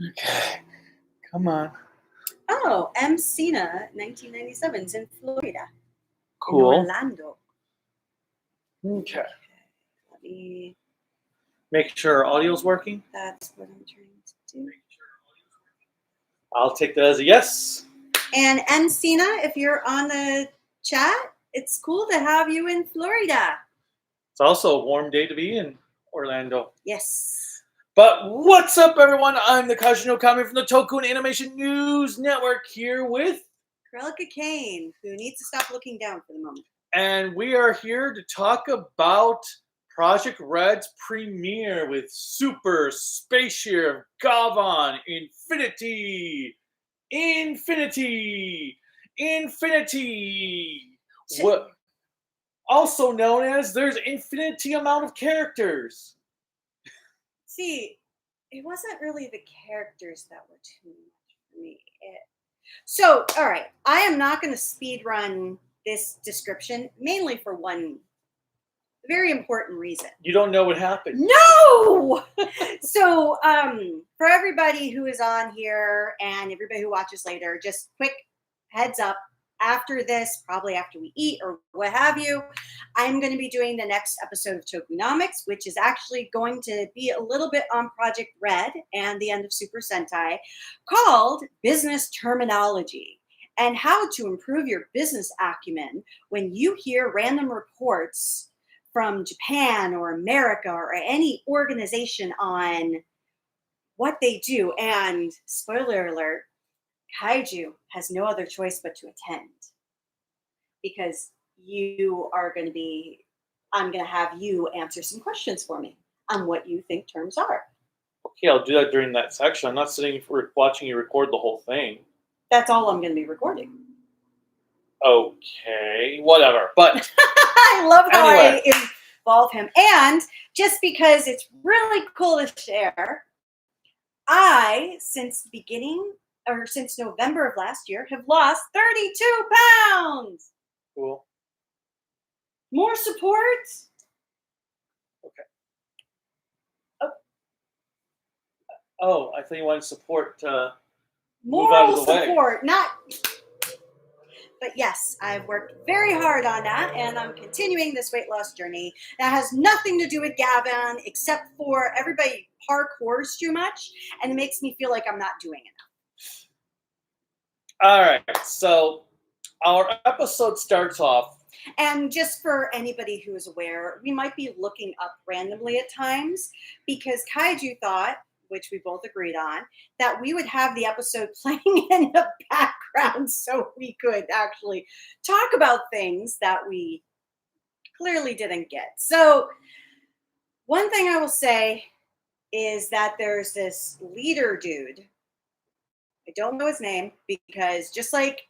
Okay. Come on. Oh, M. Cena, 1997, is in Florida. Cool. In Orlando. Okay. Let me. Make sure our audio's working. That's what I'm trying to do. I'll take that as a yes. And M. Cena, if you're on the chat, it's cool to have you in Florida. It's also a warm day to be in Orlando. Yes. But what's up, everyone? I'm the Kajino Kami from the Toku and Animation News Network here with Krelika Kane, who needs to stop looking down for the moment. And we are here to talk about Project Red's premiere with Super Spaceship Gavan Infinity. What, also known as there's infinity amount of characters. See, it wasn't really the characters that were too much for me. So, all right, I am not going to speed run this description, mainly for one very important reason. You don't know what happened. No! So, for everybody who is on here and everybody who watches later, just quick heads up. After this, probably after we eat or what have you, I'm going to be doing the next episode of Tokunomics, which is actually going to be a little bit on Project Red and the end of Super Sentai, called Business Terminology and how to improve your business acumen when you hear random reports from Japan or America or any organization on what they do. And spoiler alert, Kaiju has no other choice but to attend, because I'm going to have you answer some questions for me on what you think terms are. Okay, I'll do that during that section. I'm not sitting for watching you record the whole thing. That's all I'm going to be recording. Okay, whatever. But I love how I involve him. And just because it's really cool to share, since November of last year, have lost 32 pounds. Cool. More support? Okay. Oh, I thought you wanted support to move out of the way. Support, not... But yes, I've worked very hard on that, and I'm continuing this weight loss journey. That has nothing to do with Gavan, except for everybody parkours too much, and it makes me feel like I'm not doing enough. All right, so our episode starts off. And just for anybody who is aware, we might be looking up randomly at times, because Kaiju thought, which we both agreed on, that we would have the episode playing in the background so we could actually talk about things that we clearly didn't get. So one thing I will say is that there's this leader dude. I don't know his name, because just like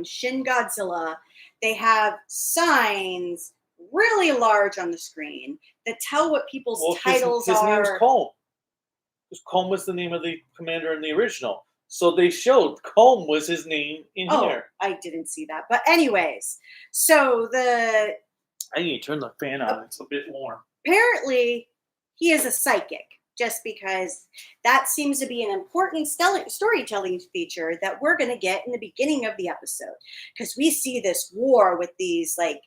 Shin Godzilla, they have signs really large on the screen that tell what people's titles are. His name's Comb. Because Comb was the name of the commander in the original. So they showed Comb was his name in here. I didn't see that. But anyways, so I need to turn the fan on. It's a bit warm. Apparently, he is a psychic, just because that seems to be an important storytelling feature that we're going to get in the beginning of the episode. Because we see this war with these like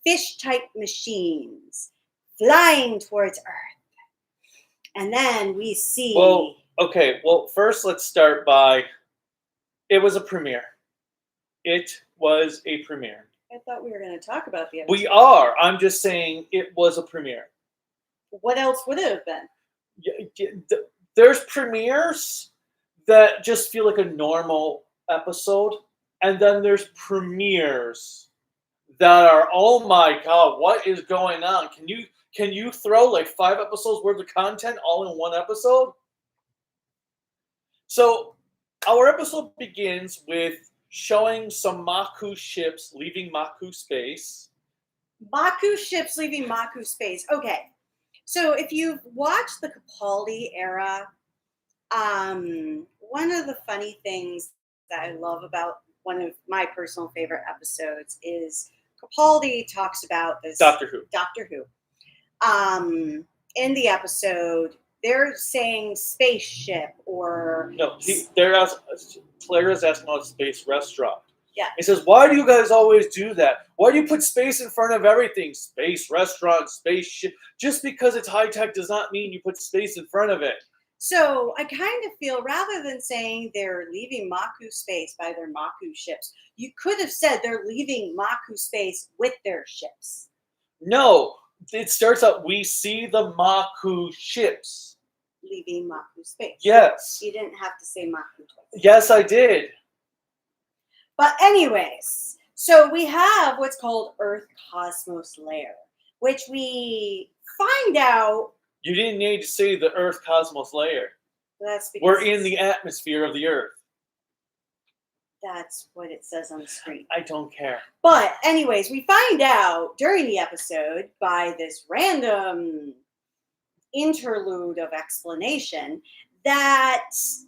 fish-type machines flying towards Earth. And then we see... Well, first let's start by... It was a premiere. It was a premiere. I thought we were going to talk about the episode. We are. I'm just saying it was a premiere. What else would it have been? There's premieres that just feel like a normal episode, and then there's premieres that are, oh my god, what is going on? Can you throw like 5 episodes worth of content all in one episode? So our episode begins with showing some Maku ships leaving Maku space. Maku ships leaving Maku space. Okay. So if you've watched the Capaldi era, one of the funny things that I love about one of my personal favorite episodes is Capaldi talks about this... Doctor Who. In the episode, They're saying spaceship or No, Clara's asking about space restaurant. Yeah. He says, why do you guys always do that? Why do you put space in front of everything? Space restaurant, spaceship. Just because it's high tech does not mean you put space in front of it. So I kind of feel rather than saying they're leaving Maku space by their Maku ships, you could have said they're leaving Maku space with their ships. No, it starts out, we see the Maku ships. Leaving Maku space. Yes. You didn't have to say Maku twice. Yes, I did. But anyways, so we have what's called Earth Cosmos Layer, which we find out. You didn't need to say the Earth Cosmos layer. That's because we're in the atmosphere of the Earth. That's what it says on the screen. I don't care. But anyways, we find out during the episode by this random interlude of explanation that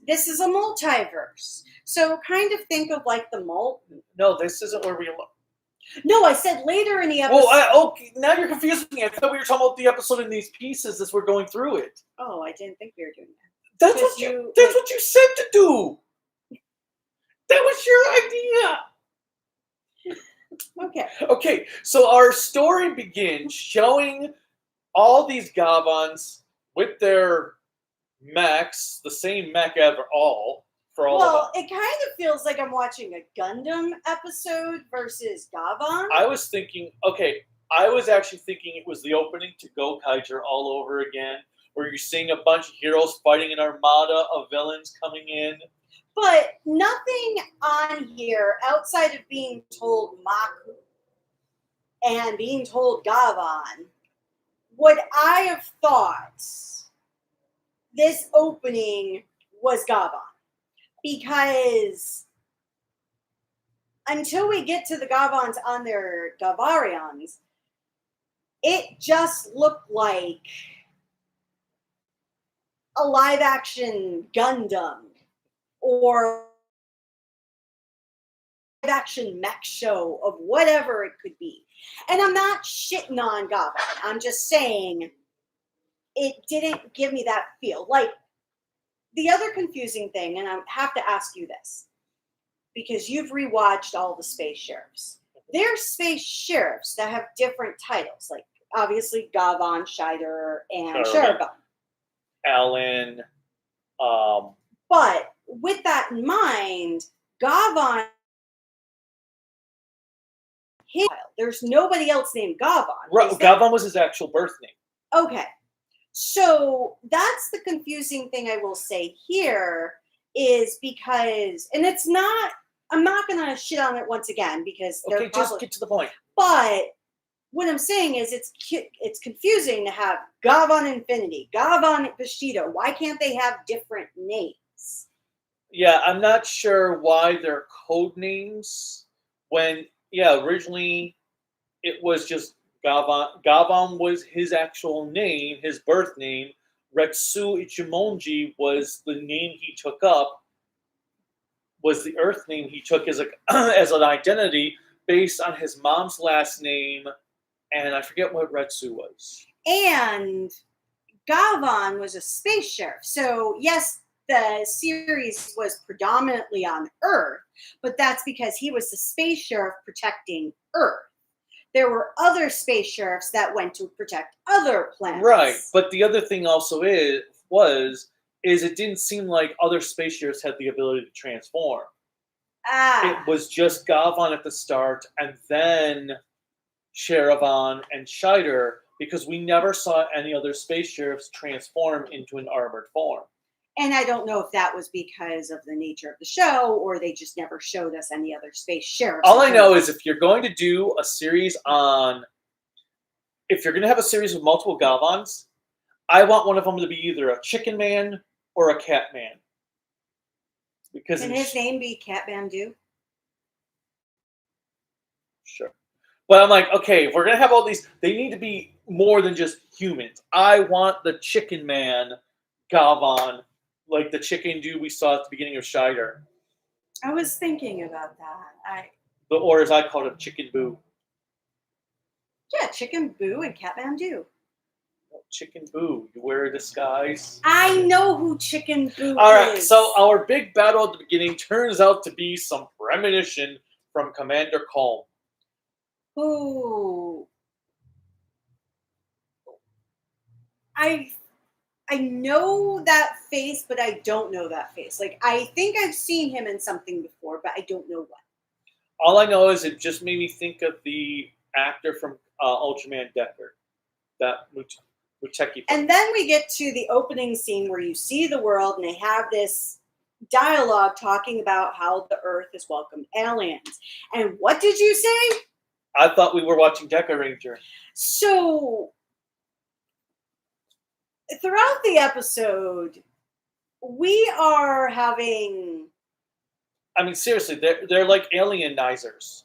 this is a multiverse. So kind of think of like the No, this isn't where we are. No, I said later in the episode. Oh, okay. Now you're confusing me. I thought we were talking about the episode in these pieces as we're going through it. Oh, I didn't think we were doing that. That's what you said to do. That was your idea. Okay. Okay, so our story begins showing all these Gavans with their mechs, the same mech all for all of them. Well, it kind of feels like I'm watching a Gundam episode versus Gavan. I was actually thinking it was the opening to Go Kaiser all over again, where you're seeing a bunch of heroes fighting an armada of villains coming in. But nothing on here outside of being told Maku and being told Gavan would I have thought this opening was Gavan. Because until we get to the Gavans on their Gavarians, it just looked like a live-action Gundam or live-action mech show of whatever it could be. And I'm not shitting on Gavan. I'm just saying it didn't give me that feel. Like, the other confusing thing, and I have to ask you this, because you've rewatched all the space sheriffs. There's space sheriffs that have different titles, like obviously Gavan, Scheider, and Sheriban. Alan. But with that in mind, Gavan, there's nobody else named Gavan. Right, Gavan was his actual birth name. Okay. So that's the confusing thing I will say here is because, and it's not, I'm not going to shit on it once again because they're just get to the point. But what I'm saying is it's confusing to have Gavan Infinity, Gavan Bushido. Why can't they have different names? Yeah, I'm not sure why they're code names when, originally it was just Gavan. Gavan was his actual name, his birth name. Retsu Ichimonji was the name he took up, was the Earth name he took as an identity based on his mom's last name, and I forget what Retsu was. And Gavan was a space sheriff. So, yes, the series was predominantly on Earth, but that's because he was the space sheriff protecting Earth. There were other space sheriffs that went to protect other planets. Right, but the other thing also is it didn't seem like other space sheriffs had the ability to transform. It was just Gavan at the start, and then Sherivan and Scheider, because we never saw any other space sheriffs transform into an armored form. And I don't know if that was because of the nature of the show, or they just never showed us any other space sheriffs. All I know is if you're going to do a series if you're going to have a series with multiple Gavans, I want one of them to be either a chicken man or a cat man. Because can his name be Cat Bandu? Sure. But I'm like, okay, if we're going to have all these, they need to be more than just humans. I want the chicken man Gavan, like the chicken dude we saw at the beginning of Scheider. I was thinking about that. Or as I called him, Chicken Boo. Yeah, Chicken Boo and Cat Bandu. Chicken Boo, you wear a disguise. I know who Chicken Boo All right, is. so our big battle at the beginning turns out to be some premonition from Commander Calm. Who? I know that face, but I don't know that face. Like, I think I've seen him in something before, but I don't know what. All I know is it just made me think of the actor from Ultraman Decker, that Muteki. And then we get to the opening scene where you see the world, and they have this dialogue talking about how the Earth has welcomed aliens. And what did you say? I thought we were watching Deca Ranger. So throughout the episode, we are having... I mean, seriously, they're like alienizers.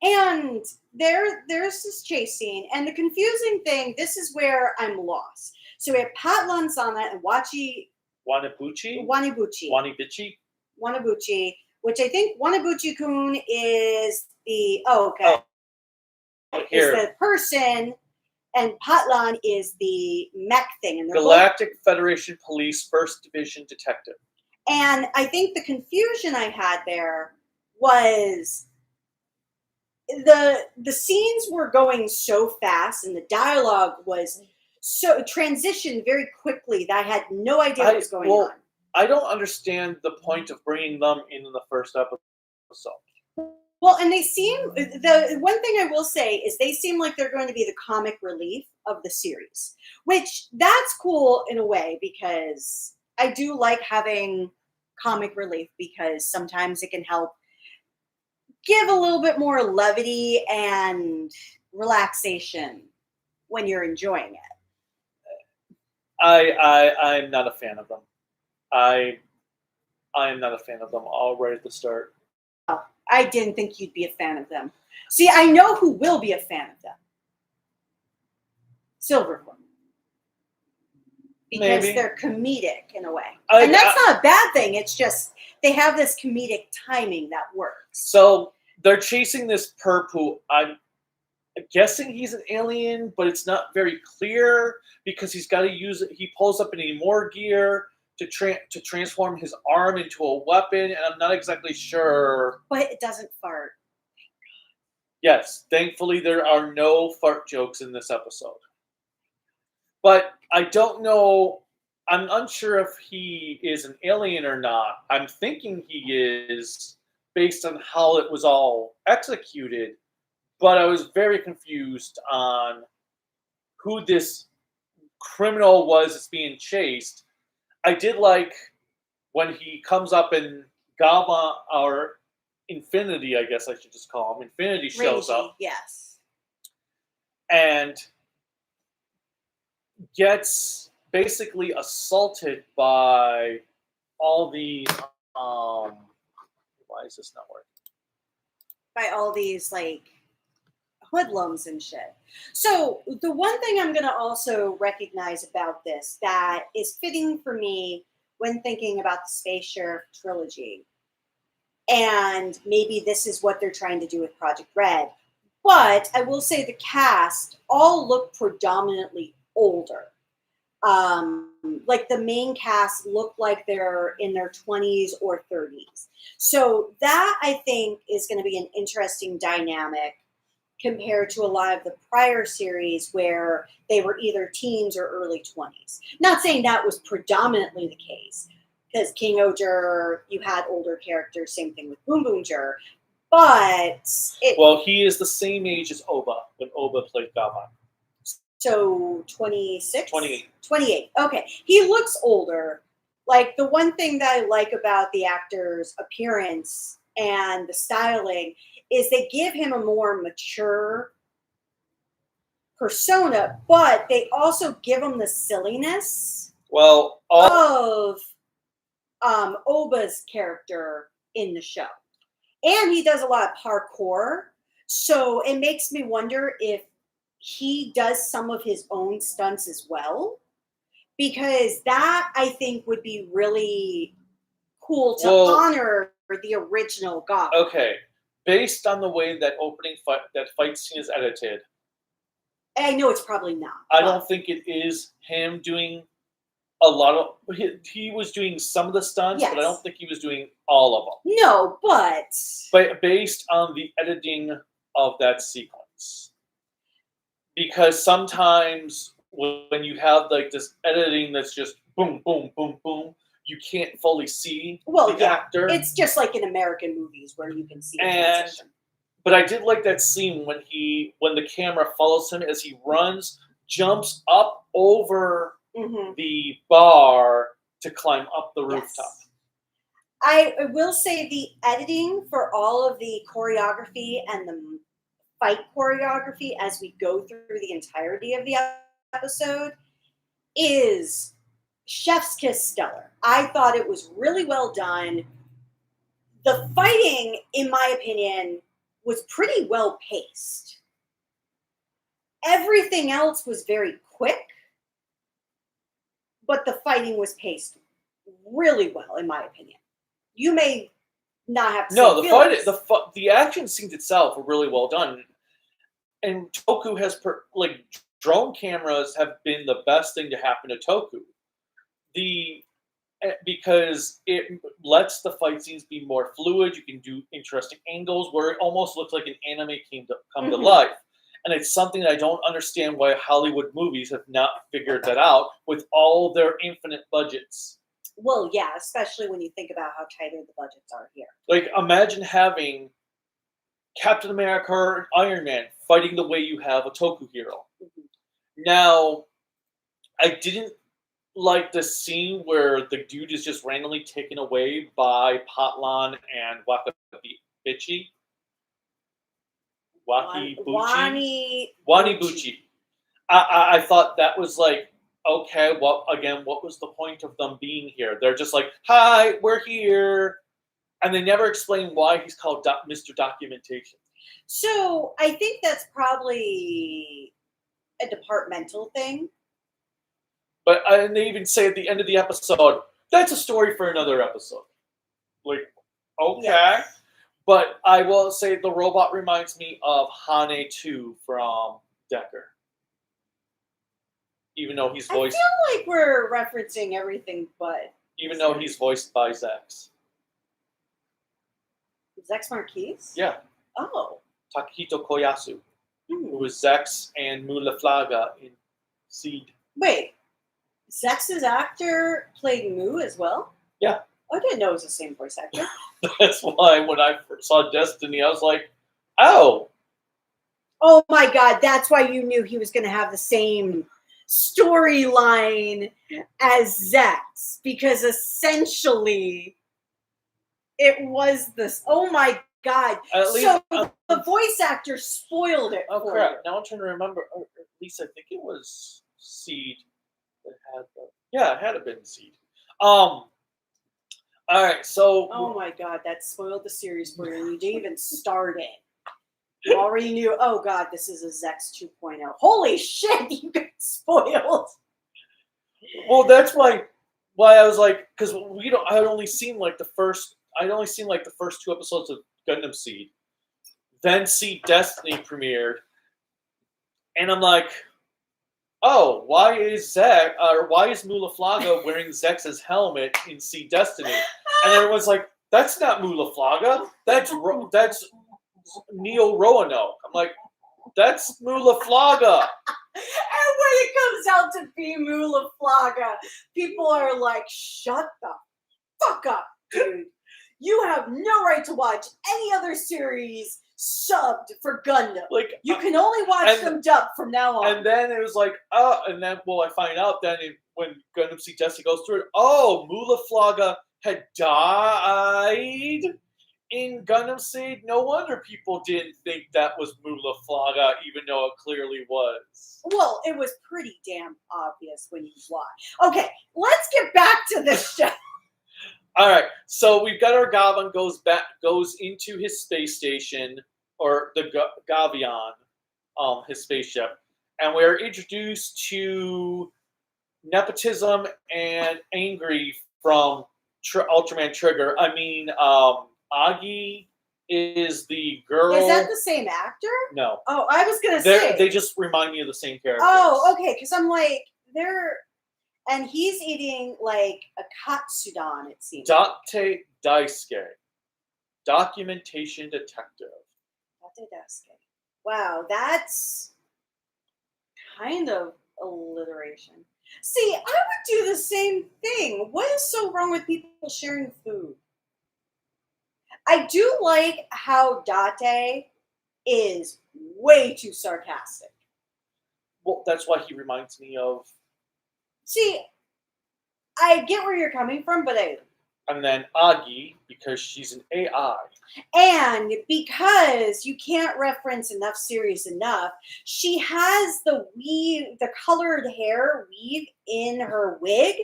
And there's this chase scene, and the confusing thing, this is where I'm lost. So we have Pat Lansana and Wanabuchi, which I think Wanabuchi-kun is the is the person, and Patlan is the mech thing. And Galactic Federation Police 1st Division Detective. And I think the confusion I had there was the scenes were going so fast, and the dialogue was so transitioned very quickly that I had no idea what was going on. I don't understand the point of bringing them in the first episode. Well, and they seem, the one thing I will say is they seem like they're going to be the comic relief of the series, which that's cool in a way, because I do like having comic relief, because sometimes it can help give a little bit more levity and relaxation when you're enjoying it. I'm not a fan of them. I am not a fan of them all right at the start. Oh, I didn't think you'd be a fan of them. See, I know who will be a fan of them. Silverfoot. Because they're comedic in a way. And that's not a bad thing. It's just they have this comedic timing that works. So they're chasing this perp who I'm guessing he's an alien, but it's not very clear because he's got to use it. He pulls up any more gear to transform his arm into a weapon, and I'm not exactly sure. But it doesn't fart. Yes, thankfully there are no fart jokes in this episode. But I don't know. I'm unsure if he is an alien or not. I'm thinking he is based on how it was all executed, but I was very confused on who this criminal was that's being chased. I did like when he comes up and Gavan, or Infinity, I guess I should just call him. Infinity shows up. Yes. And gets basically assaulted by all these why is this not working? By all these like hoodlums and shit. So the one thing I'm going to also recognize about this that is fitting for me when thinking about the Space Sheriff trilogy, and maybe this is what they're trying to do with Project Red, but I will say the cast all look predominantly older. Like the main cast look like they're in their 20s or 30s. So that I think is going to be an interesting dynamic compared to a lot of the prior series where they were either teens or early 20s. Not saying that was predominantly the case, because King Oger, you had older characters, same thing with Boom Boom Jer, but... Well, he is the same age as Oba, when Oba played Gavan. So 26? 28. 28. Okay. He looks older. Like, the one thing that I like about the actor's appearance and the styling is they give him a more mature persona, but they also give him the silliness of Oba's character in the show. And he does a lot of parkour. So it makes me wonder if he does some of his own stunts as well, because that I think would be really cool to honor the original God. Okay, based on the way that opening fight scene is edited, I know it's probably not. I don't think it is him doing a lot of. He was doing some of the stunts, but I don't think he was doing all of them. No, but based on the editing of that sequence, because sometimes when you have like this editing that's just boom, boom, boom, boom, you can't fully see the actor. It's just like in American movies where you can see the transition. But I did like that scene when the camera follows him as he runs, jumps up over the bar to climb up the rooftop. I will say the editing for all of the choreography and the fight choreography as we go through the entirety of the episode is chef's kiss stellar. I thought it was really well done. The fighting, in my opinion, was pretty well paced. Everything else was very quick, but the fighting was paced really well, in my opinion. You may not have to the action scenes itself were really well done. And Toku has, drone cameras have been the best thing to happen to Toku. Because it lets the fight scenes be more fluid. You can do interesting angles where it almost looks like an anime come to life. And it's something that I don't understand why Hollywood movies have not figured that out with all their infinite budgets. Well, yeah, especially when you think about how tighter the budgets are here. Like, imagine having Captain America or Iron Man fighting the way you have a Toku hero. Now, I didn't like the scene where the dude is just randomly taken away by Potlan and Wakabichi. Wanibuchi. I thought that was like, okay, what was the point of them being here? They're just like, hi, we're here. And they never explain why he's called Mr. Documentation. So I think that's probably a departmental thing. And they even say at the end of the episode, that's a story for another episode. Like, okay. Yes. But I will say the robot reminds me of Hane 2 from Decker. Even though he's voiced... I feel like we're referencing everything but... Even though he's voiced by Zex. Zex Marquis? Yeah. Oh. Takahito Koyasu. Who was Zex and Mula Flaga in Seed. Wait. Zex's actor played Moo as well? Yeah. I didn't know it was the same voice actor. That's why when I first saw Destiny, I was like, oh. Oh my God, that's why you knew he was going to have the same storyline as Zex. Because essentially, it was this. Oh my God. The voice actor spoiled it. Oh, crap. Now I'm trying to remember. Or at least I think it was Seed that had the. Yeah, it had to been Seed. All right, so... Oh my God, that spoiled the series for you. You didn't even start it. You already knew, oh God, this is a Zex 2.0. Holy shit, you got spoiled. Well, that's why I was like, because I'd only seen the first 2 episodes of Gundam Seed. Then Seed Destiny premiered. And I'm like, oh, why is Mula Flaga wearing Zex's helmet in Seed Destiny? And everyone's like, that's not Mula Flaga. That's Neo Roanoke. I'm like, that's Mula Flaga. And when it comes out to be Mula Flaga, people are like, shut the fuck up, dude. You have no right to watch any other series subbed for Gundam. You can only watch them dubbed from now on. And then it was like, oh, and then I find out then when Gundam Seed Destiny goes through it, oh, Mula Flaga had died in Gundam Seed. No wonder people didn't think that was Mula Flaga, even though it clearly was. Well, it was pretty damn obvious when you watch. Okay, let's get back to this show. All right, so we've got our Gavan goes into his space station, or the Gavion, his spaceship, and we're introduced to nepotism and angry from Ultraman Trigger. I mean, Agi is the girl. Is that the same actor? No. Oh, I was gonna say they just remind me of the same characters. Oh, okay, because I'm like they're, and he's eating like a katsudon. It seems. Date Daisuke, documentation detective. Date Daisuke. Wow, that's kind of alliteration. See, I would do the same thing. What is so wrong with people sharing food? I do like how Date is way too sarcastic. Well, that's why he reminds me of. See, I get where you're coming from, but And then Agi, because she's an AI. And because you can't reference enough series enough, she has the weave, the colored hair weave in her wig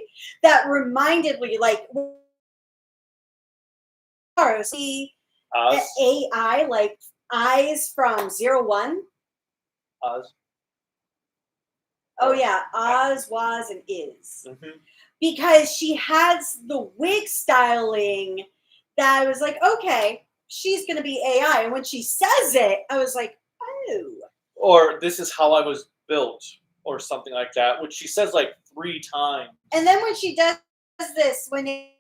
that reminded me, like, see, AI, like eyes from 01. Oz. Oh yeah, Oz, was, and is. Mm-hmm. Because she has the wig styling that I was like, okay, she's going to be AI. And when she says it, I was like, oh. Or this is how I was built, or something like that, which she says like 3 times. And then when she does this, when they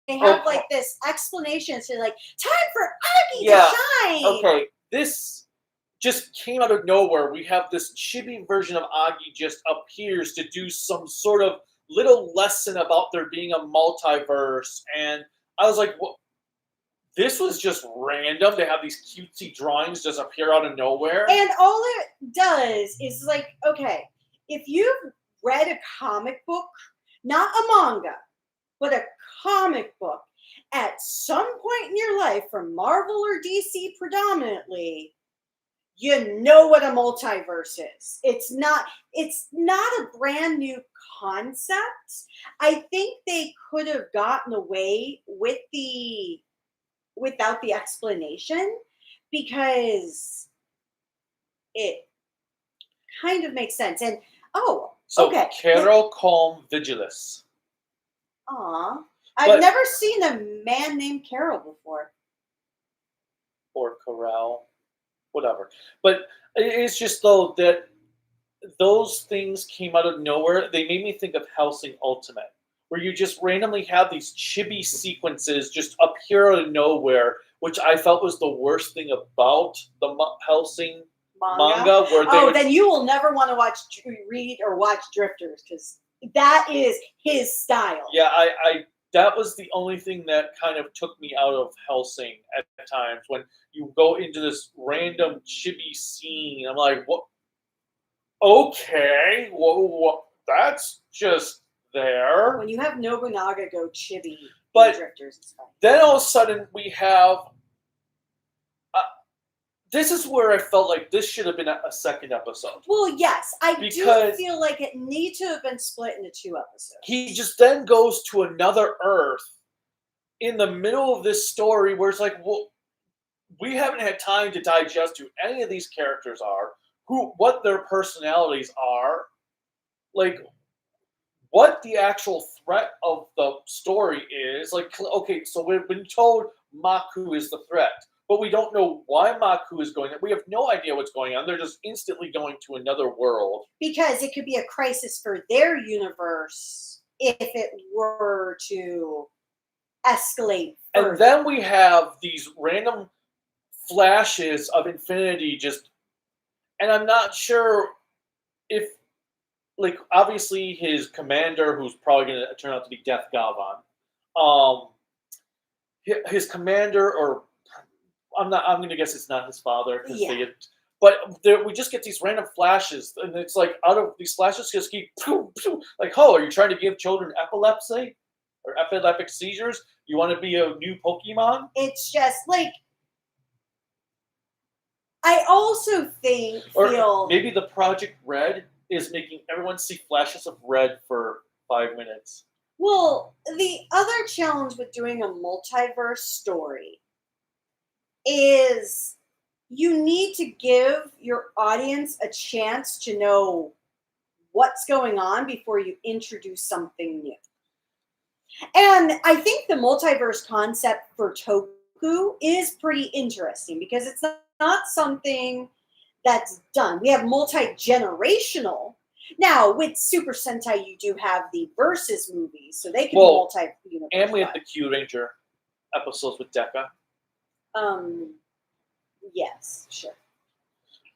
have like this explanation, so like, time for Agi to shine. Okay, this just came out of nowhere. We have this chibi version of Agi just appears to do some sort of little lesson about there being a multiverse, and I was like, well, this was just random to have these cutesy drawings just appear out of nowhere. And all it does is like, okay, if you've read a comic book, not a manga, but a comic book at some point in your life, from Marvel or DC predominantly, you know what a multiverse is. It's not a brand new concept. I think they could have gotten away without the explanation, because it kind of makes sense. And okay. Carol Calm Vigilus. Aw. I've never seen a man named Carol before. Or Corral. Whatever. But it's just, though, that those things came out of nowhere. They made me think of Hellsing Ultimate, where you just randomly have these chibi sequences just appear out of nowhere, which I felt was the worst thing about the Hellsing manga. Where then you will never want to read or watch Drifters, because that is his style. Yeah, I that was the only thing that kind of took me out of Hellsing at times, when you go into this random chibi scene. I'm like, what? Okay, what? That's just there. When you have Nobunaga go chibi, but Drifters, it's fine. Then all of a sudden we have. This is where I felt like this should have been a second episode. Well, yes, I do feel like it needs to have been split into 2 episodes. He just then goes to another Earth in the middle of this story, where it's like, well, we haven't had time to digest who any of these characters are, what their personalities are, like what the actual threat of the story is. Like, okay, so we've been told Maku is the threat, but we don't know why Maku is going. We have no idea what's going on. They're just instantly going to another world. Because it could be a crisis for their universe if it were to escalate further. And then we have these random flashes of Infinity and I'm not sure if, like, obviously his commander, who's probably going to turn out to be Death Gavan, his commander, or I'm going to guess it's not his father. But we just get these random flashes, and it's like, out of these flashes just keep, like, oh, are you trying to give children epilepsy or epileptic seizures? You want to be a new Pokemon? It's just like, I also feel maybe the Project Red is making everyone see flashes of red for 5 minutes. Well, the other challenge with doing a multiverse story is you need to give your audience a chance to know what's going on before you introduce something new. And I think the multiverse concept for Toku Toku is pretty interesting because it's not something that's done. We have multi-generational. Now, with Super Sentai, you do have the Versus movies, so they can be multi-universe. And we have the Q Ranger episodes with Deca. Yes, sure.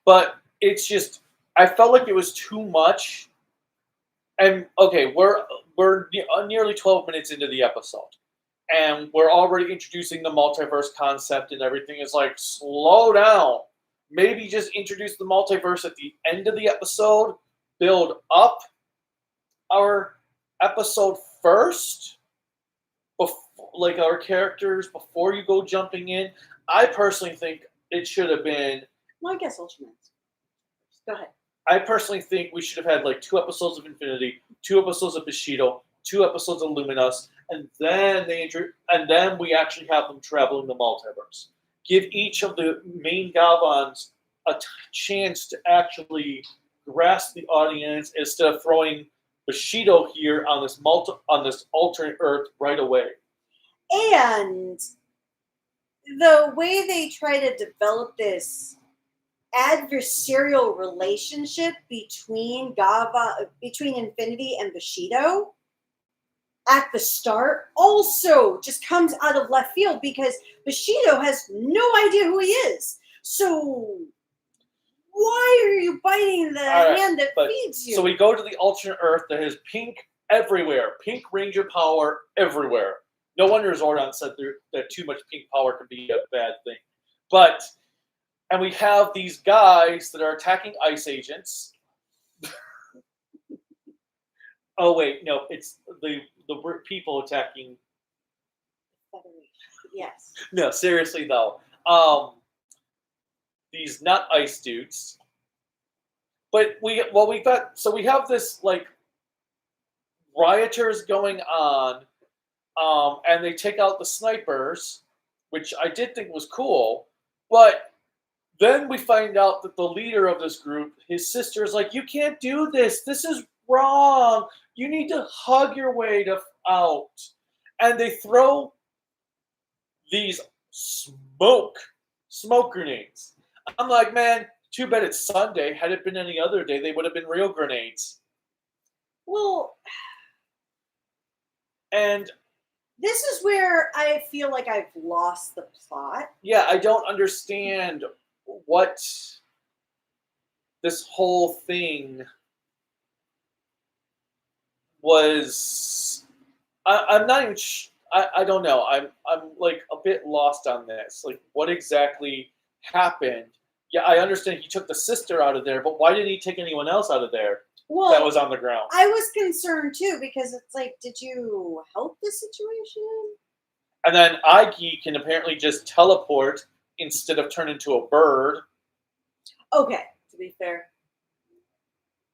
But it's just, I felt like it was too much. And okay, we're nearly 12 minutes into the episode, and we're already introducing the multiverse concept and everything. Is like, slow down. Maybe just introduce the multiverse at the end of the episode. Build up our episode first, like our characters, before you go jumping in. I personally think it should have been. Well, I guess Ultraman's. Go ahead. I personally think we should have had like 2 episodes of Infinity, 2 episodes of Bushido, 2 episodes of Luminous, and then we actually have them traveling the multiverse. Give each of the main Gavans a chance to actually grasp the audience instead of throwing Bushido here on this alternate Earth right away. And the way they try to develop this adversarial relationship between Infinity and Bushido at the start also just comes out of left field because Bushido has no idea who he is. So why are you biting the hand that feeds you? So we go to the alternate Earth that has pink everywhere. Pink Ranger power everywhere. No wonder Zordon said that too much pink power can be a bad thing. And we have these guys that are attacking ice agents. Oh wait, no, it's the people attacking. Yes. No, seriously though. These not ice dudes. But we have this like rioters going on, and they take out the snipers, which I did think was cool, but then we find out that the leader of this group, his sister, is like, you can't do this. This is wrong. You need to hug your way out. And they throw these smoke grenades. I'm like, man, too bad it's Sunday. Had it been any other day, they would have been real grenades. Well, and this is where I feel like I've lost the plot. Yeah, I don't understand what this whole thing was. I'm not even. I don't know. I'm like a bit lost on this. Like, what exactly happened? Yeah, I understand he took the sister out of there, but why didn't he take anyone else out of there that was on the ground? I was concerned too because it's like, did you help the situation? And then Aiki can apparently just teleport instead of turn into a bird. Okay, to be fair,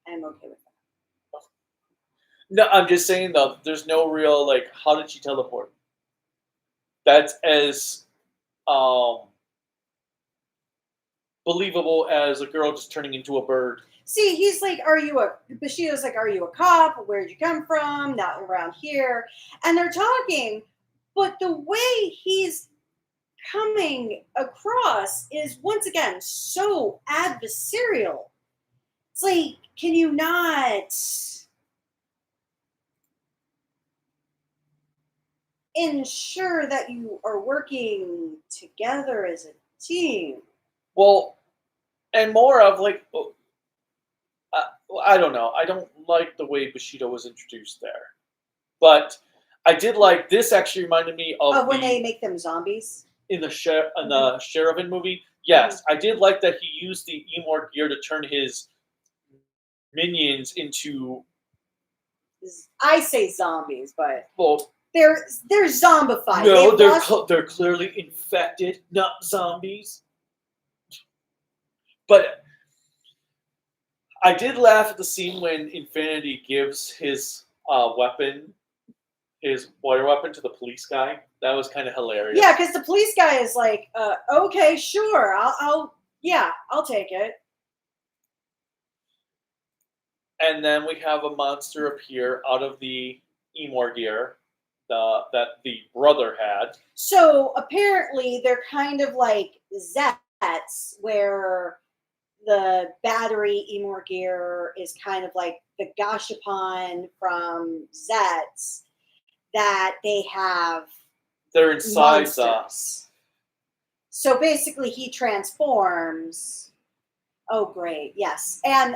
I'm okay with that. No, I'm just saying though, there's no real like, how did she teleport? That's as believable as a girl just turning into a bird. See, he's like, Bushido's like, are you a cop? Where'd you come from? Not around here. And they're talking, but the way he's coming across is once again so adversarial. It's like, can you not ensure that you are working together as a team? Well, and more of like, I don't know. I don't like the way Bushido was introduced there, but I did like this. Actually, reminded me of when they make them zombies in the Sherivan movie. Yes, I did like that he used the Emor gear to turn his minions into. I say zombies, but well, they're zombified. No, they're clearly infected, not zombies. But I did laugh at the scene when Infinity gives his weapon, his water weapon, to the police guy. That was kind of hilarious. Yeah, because the police guy is like, okay, sure, I'll take it. And then we have a monster appear out of the Emor gear, the that the brother had. So apparently they're kind of like Zets, where the battery Emor gear is kind of like the Gashapon from Zets, that they have They're inside. monsters. So basically he transforms. Oh, great. Yes. And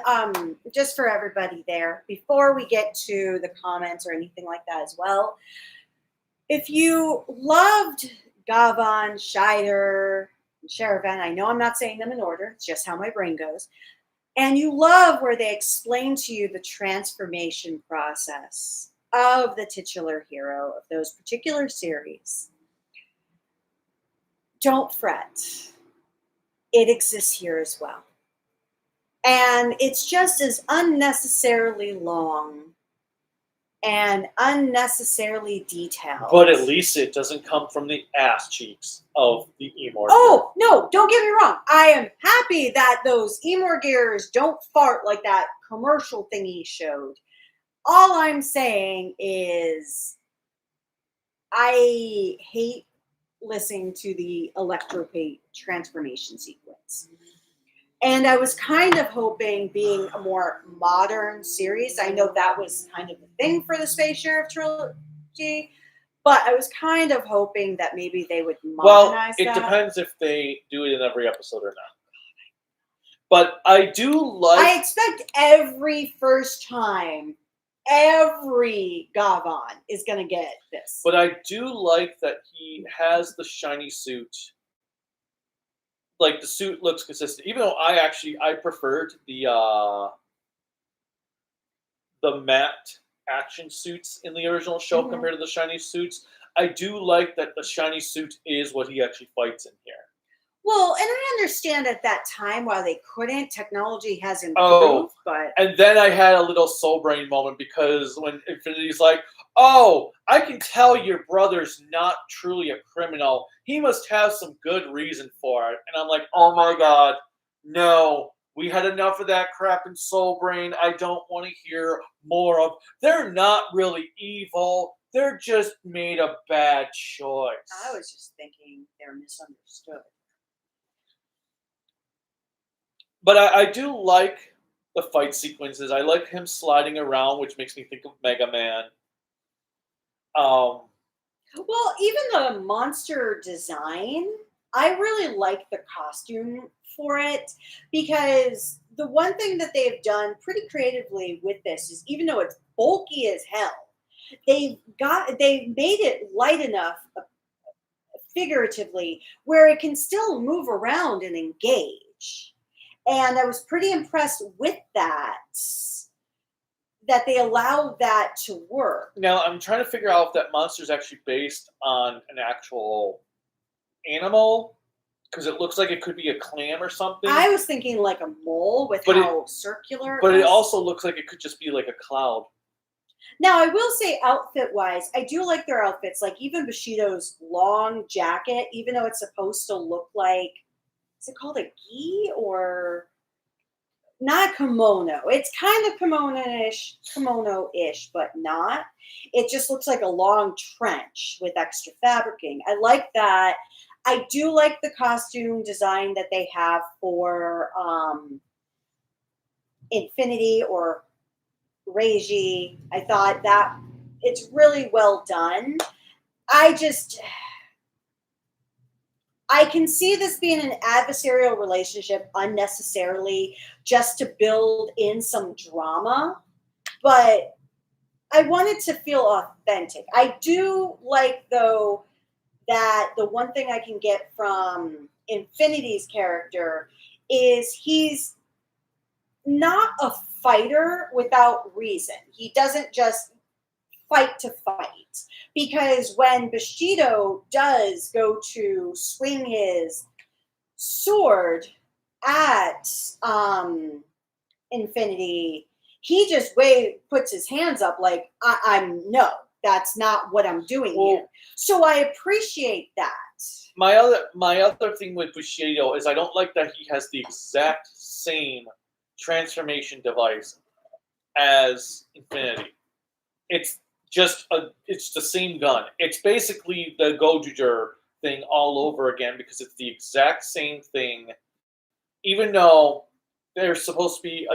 just for everybody there, before we get to the comments or anything like that as well, if you loved Gavan, Scheider, Sheravan, I know I'm not saying them in order, it's just how my brain goes, and you love where they explain to you the transformation process of the titular hero of those particular series, don't fret. It exists here as well. And it's just as unnecessarily long and unnecessarily detailed. But at least it doesn't come from the ass cheeks of the Emor. Oh, no, don't get me wrong. I am happy that those Emor gears don't fart like that commercial thing he showed. All I'm saying is I hate listening to the Electropate transformation sequence. And I was kind of hoping, being a more modern series, I know that was kind of the thing for the Space Sheriff trilogy, but I was kind of hoping that maybe they would modernize that. Well, it depends if they do it in every episode or not. But I do like... I expect every first time, every Gavan is going to get this. But I do like that he has the shiny suit. Like, the suit looks consistent. Even though I preferred the matte action suits in the original show compared to the shiny suits. I do like that the shiny suit is what he actually fights in here. Well, and I understand at that time, while they couldn't, technology has improved, but... And then I had a little soul brain moment, because when Infinity's like, oh, I can tell your brother's not truly a criminal. He must have some good reason for it. And I'm like, oh my god, no. We had enough of that crap in Soul Brain. I don't want to hear more of... They're not really evil. They're just made a bad choice. I was just thinking they're misunderstood. But I do like the fight sequences. I like him sliding around, which makes me think of Mega Man. Well, even the monster design, I really like the costume for it, because the one thing that they've done pretty creatively with this is, even though it's bulky as hell, they made it light enough, figuratively, where it can still move around and engage. And I was pretty impressed with that they allowed that to work. Now, I'm trying to figure out if that monster is actually based on an actual animal, because it looks like it could be a clam or something. I was thinking like a mole with how circular. But it also looks like it could just be like a cloud. Now, I will say, outfit-wise, I do like their outfits. Like, even Bushido's long jacket, even though it's supposed to look like, is it called a gi or not a kimono? It's kind of kimono-ish, but not. It just looks like a long trench with extra fabricing. I like that. I do like the costume design that they have for Infinity or Reiji. I thought that it's really well done. I can see this being an adversarial relationship unnecessarily, just to build in some drama, but I want it to feel authentic. I do like, though, that the one thing I can get from Infinity's character is he's not a fighter without reason. He doesn't just fight to fight. Because when Bushido does go to swing his sword at Infinity, he just puts his hands up like, no, that's not what I'm doing here. So I appreciate that. My other thing with Bushido is I don't like that he has the exact same transformation device as Infinity. It's it's the same gun. It's basically the Gojuger thing all over again because it's the exact same thing, even though they're supposed to be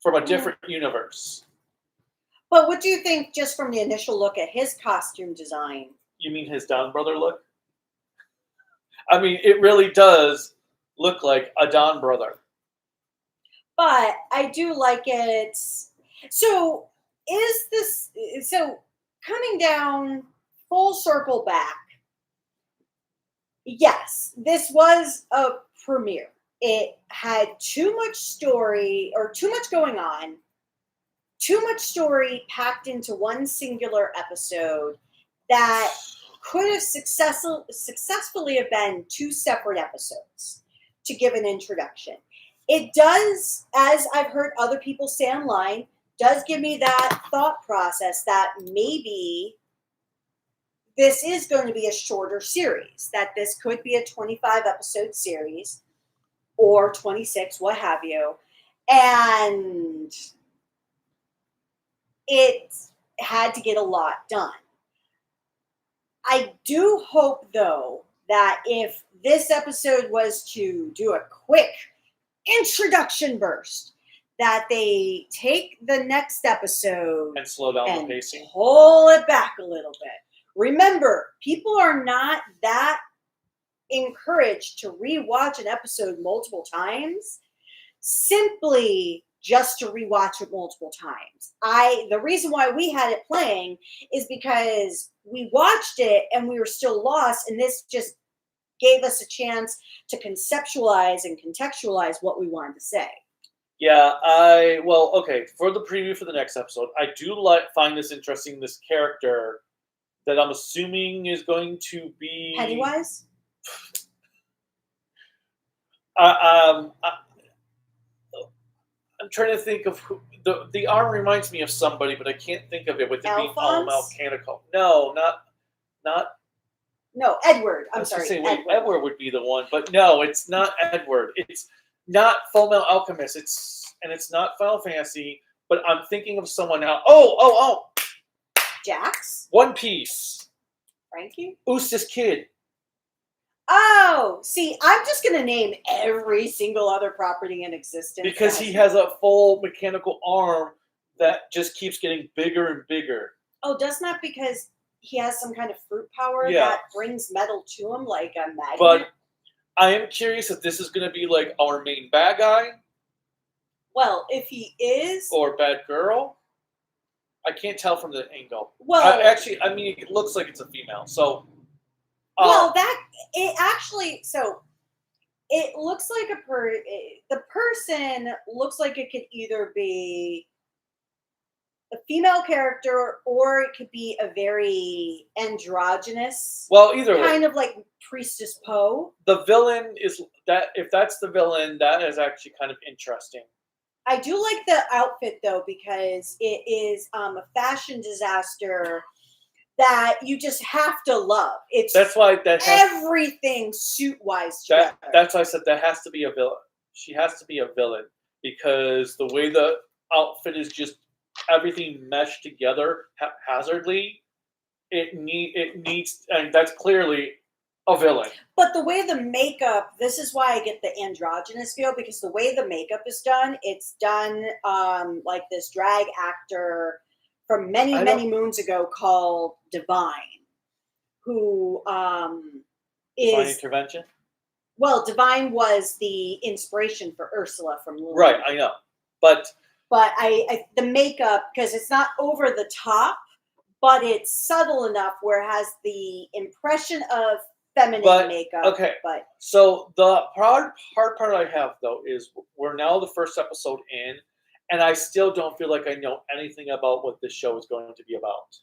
from a different universe. But what do you think just from the initial look at his costume design? You mean his Don brother look? I mean, it really does look like a Don brother. But I do like it. So coming down full circle back, yes, this was a premiere. It had too much story or too much going on, too much story packed into one singular episode that could have successfully have been two separate episodes to give an introduction. It does, as I've heard other people say online, does give me that thought process that maybe this is going to be a shorter series, that this could be a 25 episode series or 26, what have you. And it had to get a lot done. I do hope, though, that if this episode was to do a quick introduction burst, that they take the next episode and slow down the pacing, pull it back a little bit. Remember, people are not that encouraged to rewatch an episode multiple times simply just to rewatch it multiple times. The reason why we had it playing is because we watched it and we were still lost, and this just gave us a chance to conceptualize and contextualize what we wanted to say. Yeah, for the preview for the next episode, I do find this interesting, this character that I'm assuming is going to be Pennywise? I'm trying to think of who the arm reminds me of somebody, but I can't think of it with it being all mechanical. No, not. No, Edward. I'm sorry. Edward would be the one, but no, it's not Edward. It's not Fullmetal Alchemist. It's not Final Fantasy. But I'm thinking of someone now. Oh! Jax? One Piece. Frankie? Usis Kid. Oh, see, I'm just going to name every single other property in existence. Because he has a full mechanical arm that just keeps getting bigger and bigger. Oh, that's not because he has some kind of fruit power that brings metal to him like a magnet? But I am curious if this is going to be like our main bad guy. Well, if he is... Or bad girl. I can't tell from the angle. Well... it looks like it's a female, so... it looks like the person looks like it could either be a female character or it could be a very androgynous. Well, either way. Kind of like Priestess Poe. The villain is that. If that's the villain, that is actually kind of interesting. I do like the outfit though because it is a fashion disaster that you just have to love. That's why everything suit wise. That's why I said that has to be a villain. She has to be a villain because the way the outfit is just everything meshed together haphazardly. It needs, and that's clearly a villain. But the way the makeup, this is why I get the androgynous feel because the way the makeup is done, it's done like this drag actor from many moons ago called Divine, who is... Divine Intervention? Well, Divine was the inspiration for Ursula from Luna. Right, I know. But I the makeup, because it's not over the top, but it's subtle enough where it has the impression of feminine makeup. Okay, so the hard part I have, though, is we're now the first episode in, and I still don't feel like I know anything about what this show is going to be about.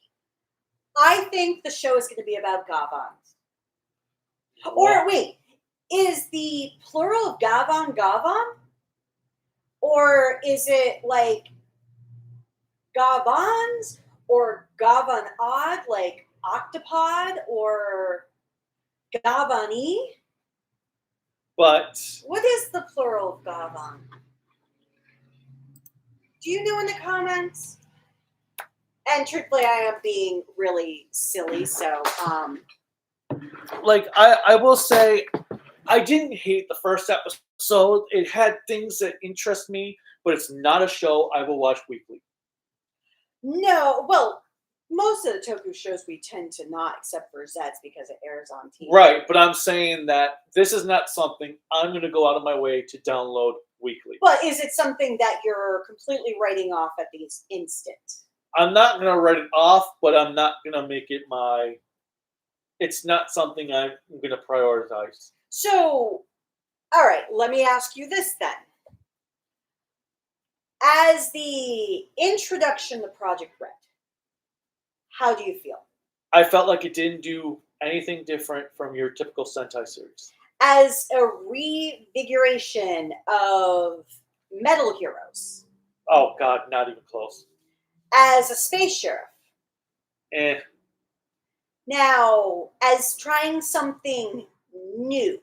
I think the show is going to be about Gavan. Or wait, is the plural of Gavan Gavan? Or is it like Gavans? Or Gavan Odd, like Octopod? Or Gavani? But what is the plural of Gavan? Do you know in the comments? And truthfully, I am being really silly. So, Like, I will say, I didn't hate the first episode. It had things that interest me, but it's not a show I will watch weekly. no, well, most of the Toku shows we tend to not, except for Zeds because it airs on TV. Right, but I'm saying that this is not something I'm going to go out of my way to download weekly. But is it something that you're completely writing off at the instant? I'm not going to write it off, but I'm not going to make it my... It's not something I'm going to prioritize. So, all right, let me ask you this then. As the introduction to Project Red, how do you feel? I felt like it didn't do anything different from your typical Sentai series. As a revigoration of metal heroes. Oh, God, not even close. As a space sheriff. Eh. Now, as trying something new.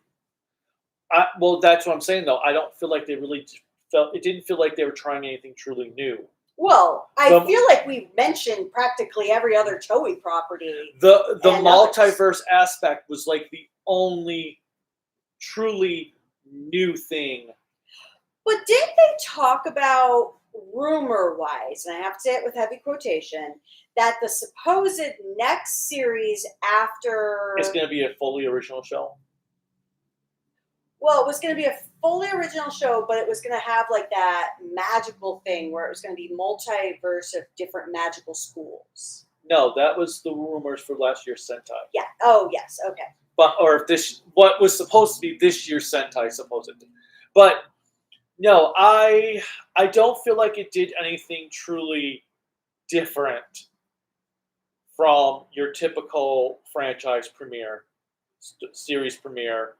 Well, that's what I'm saying, though. I don't feel like they really felt... It didn't feel like they were trying anything truly new. Well, I feel like we've mentioned practically every other Toei property. The multiverse aspect was like the only truly new thing. But didn't they talk about, rumor-wise, and I have to say it with heavy quotation, that the supposed next series after... It's going to be a fully original show? Well, it was going to be a fully original show, but it was going to have like that magical thing where it was going to be multiverse of different magical schools. No, that was the rumors for last year's Sentai. Yeah. Oh, yes. Okay. But what was supposed to be this year's Sentai, supposedly. But no, I don't feel like it did anything truly different from your typical franchise premiere, series premiere.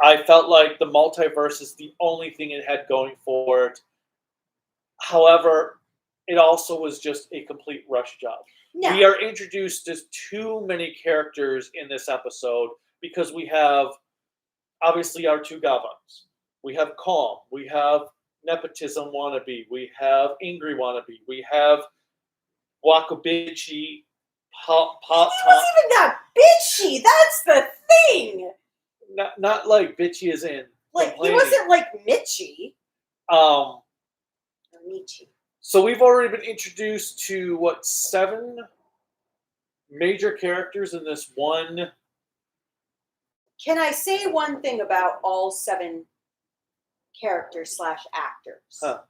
I felt like the multiverse is the only thing it had going for it. However, it also was just a complete rush job. No. We are introduced to too many characters in this episode because we have, obviously, our two Gavans. We have Calm. We have Nepotism Wannabe. We have Angry Wannabe. We have Wakabichi. He wasn't even that bitchy. That's the thing. Not like bitchy as in like he wasn't like Mitchy. Or Michi. So we've already been introduced to 7 major characters in this one. Can I say one thing about all 7 characters / actors? Huh.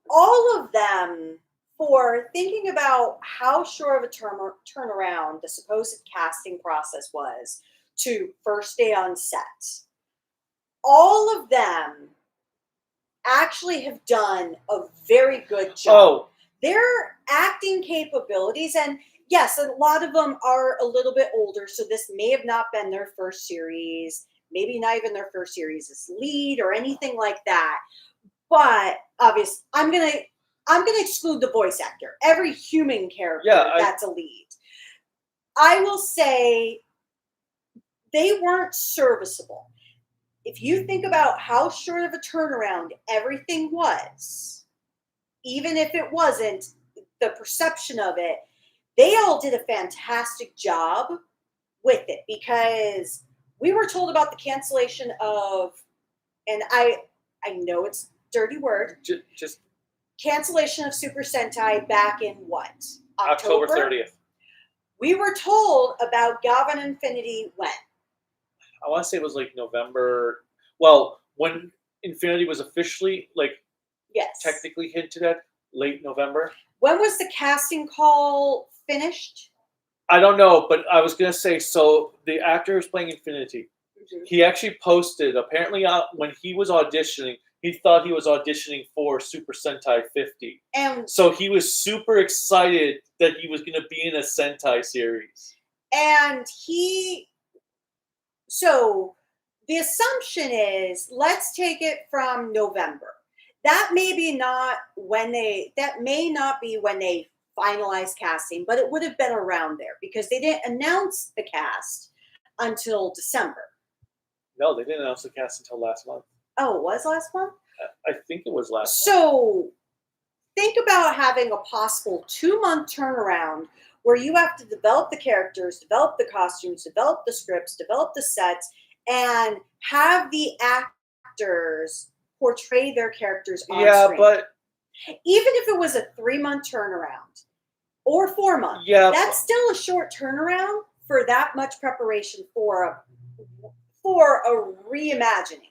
All of them, for thinking about how short of a turnaround the supposed casting process was to first day on set, all of them actually have done a very good job. Oh. Their acting capabilities, and yes, a lot of them are a little bit older, so this may have not been their first series, maybe not even their first series as lead or anything like that. But obviously, I'm gonna exclude the voice actor. Every human character that's a lead. I will say they weren't serviceable. If you think about how short of a turnaround everything was, even if it wasn't, the perception of it, they all did a fantastic job with it, because we were told about the cancellation of, and I know it's a dirty word, just cancellation of Super Sentai back in what? October 30th. We were told about Gavan Infinity when? I want to say it was like November. Well, when Infinity was officially technically hinted at, late November. When was the casting call finished? I don't know, but I was going to say, so the actor who's playing Infinity, he actually posted, apparently when he was auditioning, he thought he was auditioning for Super Sentai 50. And so he was super excited that he was going to be in a Sentai series. And so the assumption is, let's take it from November. That may not be when they finalized casting, but it would have been around there, because they didn't announce the cast until December. No, they didn't announce the cast until last month. Oh, it was last month? I think it was last month. So think about having a possible 2-month turnaround where you have to develop the characters, develop the costumes, develop the scripts, develop the sets, and have the actors portray their characters on screen. but even if it was a 3-month turnaround or 4 months, that's still a short turnaround for that much preparation for a reimagining.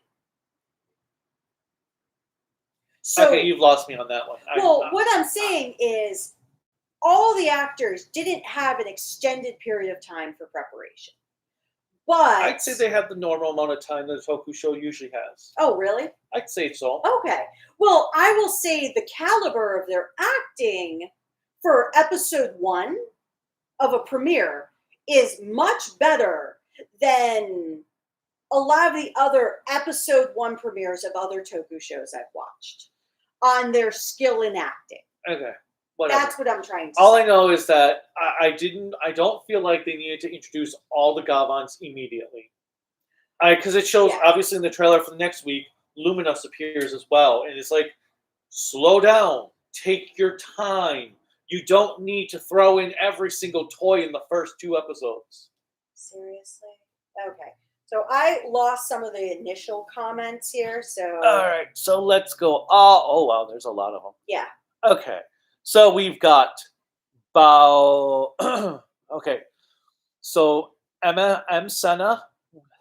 So, okay, you've lost me on that one. Well, what I'm saying is all the actors didn't have an extended period of time for preparation. But I'd say they have the normal amount of time that a Toku show usually has. Oh, really? I'd say so. Okay. Well, I will say the caliber of their acting for episode 1 of a premiere is much better than a lot of the other episode 1 premieres of other Toku shows I've watched on their skill in acting. Okay. Whatever. That's what I'm trying to All say. I know is that I don't feel like they needed to introduce all the Gavans immediately. Because it shows, obviously, in the trailer for the next week, Luminous appears as well. And it's like, slow down. Take your time. You don't need to throw in every single toy in the first 2 episodes. Seriously? Okay. So I lost some of the initial comments here. So all right. So let's go. Oh, wow. There's a lot of them. Yeah. Okay. So we've got Bao. Okay. So Emma M. Senna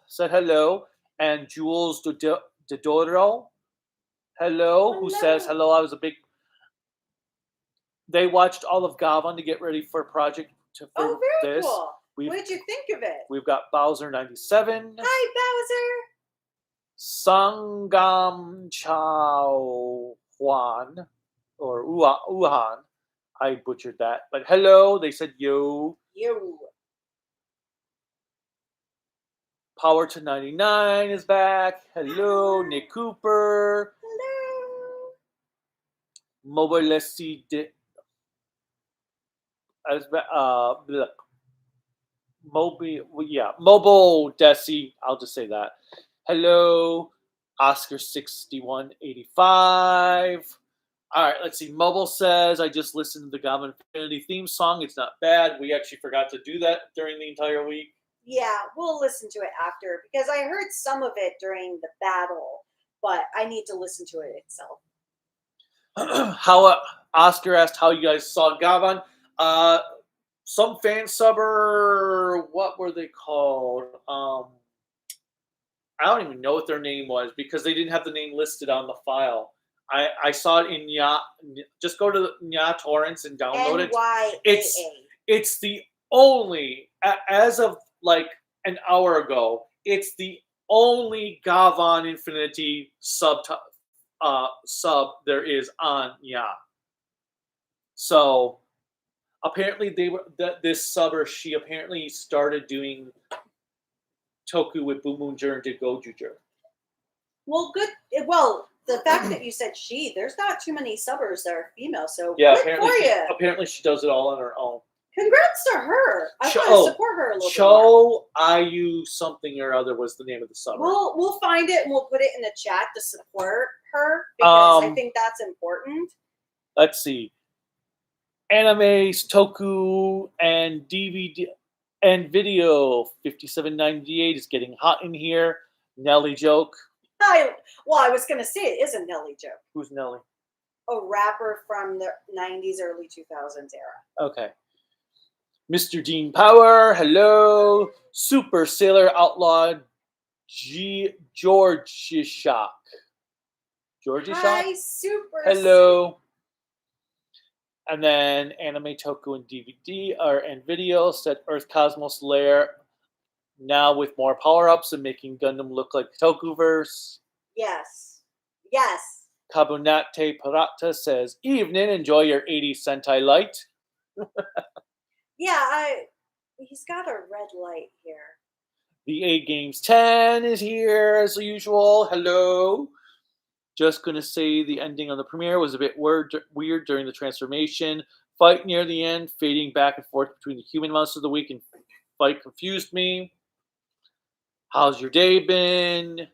said hello. And Jules Dodoro, hello, who says hello. I was a big. They watched all of Gavan to get ready for project. Very cool. What did you think of it? We've got Bowser 97. Hi, Bowser. Sangam Chao Juan or Wuhan. I butchered that. But hello, they said yo. Yo. Power to 99 is back. Hello, Nick Cooper. Hello. Mobilesi Mobile Desi. I'll just say that. Hello, Oscar 6185. All right, let's see. Mobile says, I just listened to the Gavan Infinity theme song. It's not bad. We actually forgot to do that during the entire week. Yeah, we'll listen to it after because I heard some of it during the battle, but I need to listen to it itself. How Oscar asked how you guys saw Gavan. Some fan subber, what were they called? I don't even know what their name was because they didn't have the name listed on the file. I saw it in just go to Nya torrents and download it. It's the only, as of like an hour ago, it's the only Gavan Infinity sub there is on Nya. So apparently this subber, she apparently started doing Toku with Bumunjur and did Gojujur. Well, good. Well, the fact that you said she, there's not too many subbers that are female, so yeah, good for you. Apparently she does it all on her own. Congrats to her. I want to support her a little bit more. Cho Ayu something or other was the name of the subber. We'll find it and we'll put it in the chat to support her because I think that's important. Let's see. Animes, Toku, and DVD and video 5798 is getting hot in here. Nelly joke. I was going to say it is a Nelly joke. Who's Nelly? A rapper from the 90s, early 2000s era. Okay. Mr. Dean Power, hello. Super Sailor Outlaw Georgie Shock. Georgie Shock? Hi, Super. Hello. And then Anime Toku and DVD and video said Earth Cosmos Lair now with more power-ups and making Gundam look like Tokuverse. Yes. Yes. Kabunate Parata says, evening, enjoy your 80s Sentai light. Yeah, he's got a red light here. The A Games 10 is here as usual. Hello. Just going to say the ending on the premiere was a bit weird during the transformation. Fight near the end, fading back and forth between the human monster of the week and fight confused me. How's your day been?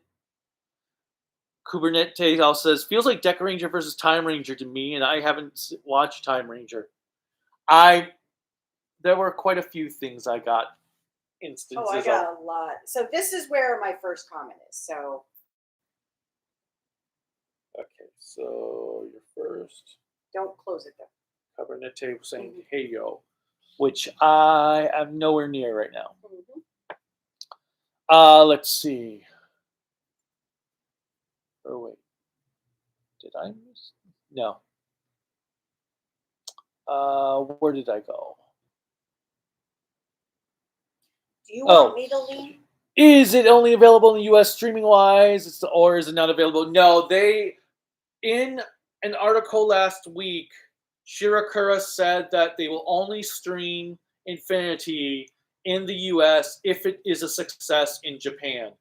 Kubernetes also says, feels like Deca Ranger versus Time Ranger to me, and I haven't watched Time Ranger. There were quite a few things I got instances Oh, I got a lot. So this is where my first comment is. So. Okay, so your first. Don't close it though. Kubernetes saying, hey yo, which I am nowhere near right now. Let's see. Oh, wait. Did I miss? No. Where did I go? Do you want me to lean? Is it only available in the US streaming wise, or is it not available? No, in an article last week, Shirakura said that they will only stream Infinity in the US if it is a success in Japan.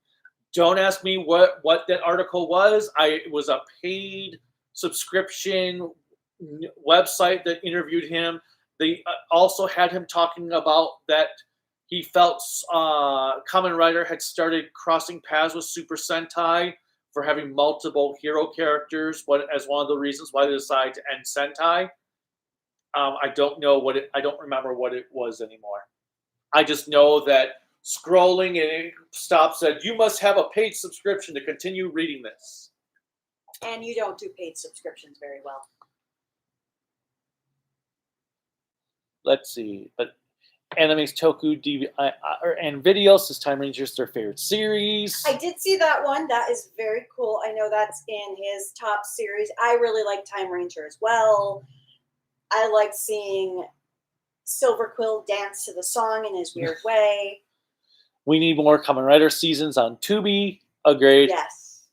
Don't ask me what that article was. It was a paid subscription website that interviewed him. They also had him talking about that he felt Kamen Rider had started crossing paths with Super Sentai for having multiple hero characters, as one of the reasons why they decided to end Sentai. I don't know I don't remember what it was anymore. I just know that scrolling and it stops at, you must have a paid subscription to continue reading this. And you don't do paid subscriptions very well. Let's see. But Anime's Toku and Video says Time Rangers their favorite series. I did see that one. That is very cool. I know that's in his top series. I really like Time Ranger as well. I like seeing Silver Quill dance to the song in his weird way. We need more Kamen Rider seasons on Tubi. Agreed. Yes.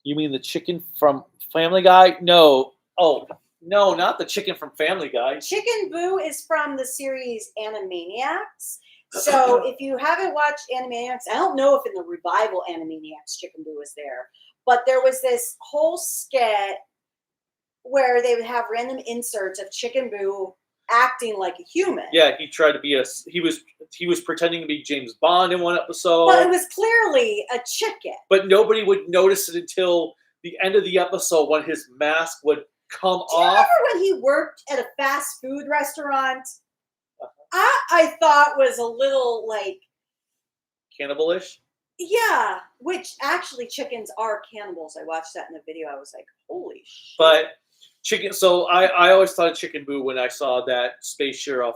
You mean the chicken from Family Guy? No. Oh, no, not the chicken from Family Guy. Chicken Boo is from the series Animaniacs. So if you haven't watched Animaniacs, I don't know if in the revival Animaniacs Chicken Boo was there, but there was this whole skit where they would have random inserts of Chicken Boo acting like a human. Yeah, he tried to be he was pretending to be James Bond in one episode. But it was clearly a chicken. But nobody would notice it until the end of the episode when his mask would come off. Do you remember when he worked at a fast food restaurant? I thought was a little like cannibalish. Yeah, which actually chickens are cannibals. I watched that in the video. I was like, holy shit. But chicken. So I always thought of Chicken Boo when I saw that Space Sheriff.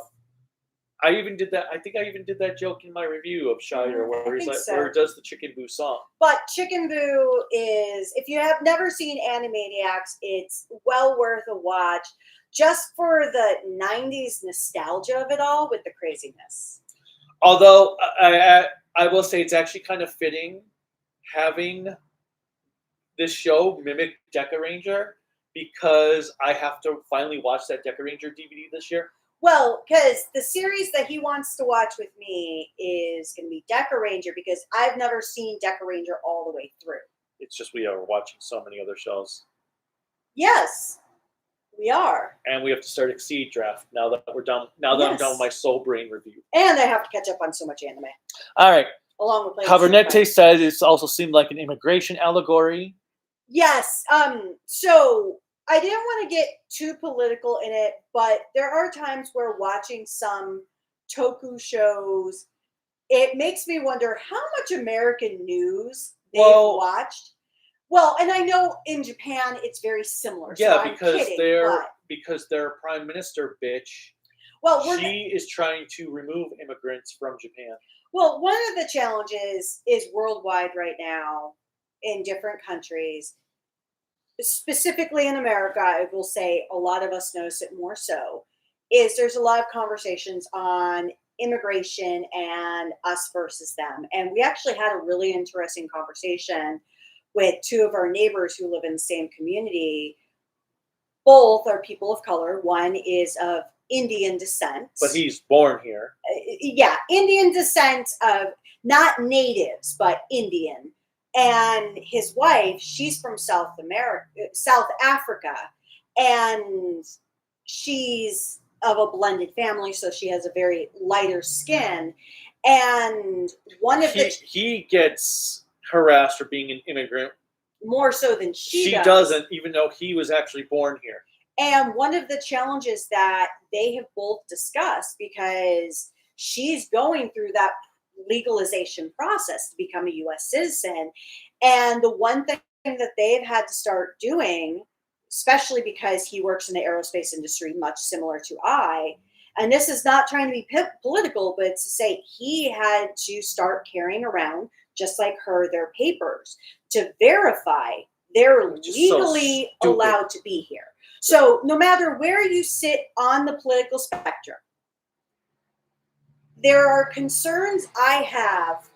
I even did that. I think I even did that joke in my review of Shire, where he's like, where does the Chicken Boo song? But Chicken Boo is, if you have never seen Animaniacs, it's well worth a watch, just for the '90s nostalgia of it all with the craziness. Although I will say it's actually kind of fitting having this show mimic Deca Ranger, because I have to finally watch that Deca Ranger DVD this year. Well, because the series that he wants to watch with me is going to be Deca Ranger, because I've never seen Deca Ranger all the way through. It's just we are watching so many other shows. Yes, we are. And we have to start Exceed Draft now that we're done. Now that I'm done with my Soul Brain review. And I have to catch up on so much anime. All right. Along with Kubernetes said it also seemed like an immigration allegory. Yes. So I didn't want to get too political in it, but there are times where watching some Toku shows, it makes me wonder how much American news they've watched. Well, and I know in Japan it's very similar. Yeah, so because their prime minister bitch. Well, she is trying to remove immigrants from Japan. Well, one of the challenges is worldwide right now in different countries. Specifically in America, I will say a lot of us notice it more so, is there's a lot of conversations on immigration and us versus them. And we actually had a really interesting conversation with two of our neighbors who live in the same community. Both are people of color. One is of Indian descent. But he's born here. Yeah, Indian descent of not natives, but Indian. And his wife, she's from South Africa, and she's of a blended family, so she has a very lighter skin. And one of he gets harassed for being an immigrant more so than she does. She doesn't, even though he was actually born here. And one of the challenges that they have both discussed, because she's going through that legalization process to become a U.S. citizen, and the one thing that they've had to start doing, especially because he works in the aerospace industry, much similar to I, and this is not trying to be political, but it's to say he had to start carrying around, just like her, their papers to verify they're legally allowed to be here. So no matter where you sit on the political spectrum, there are concerns I have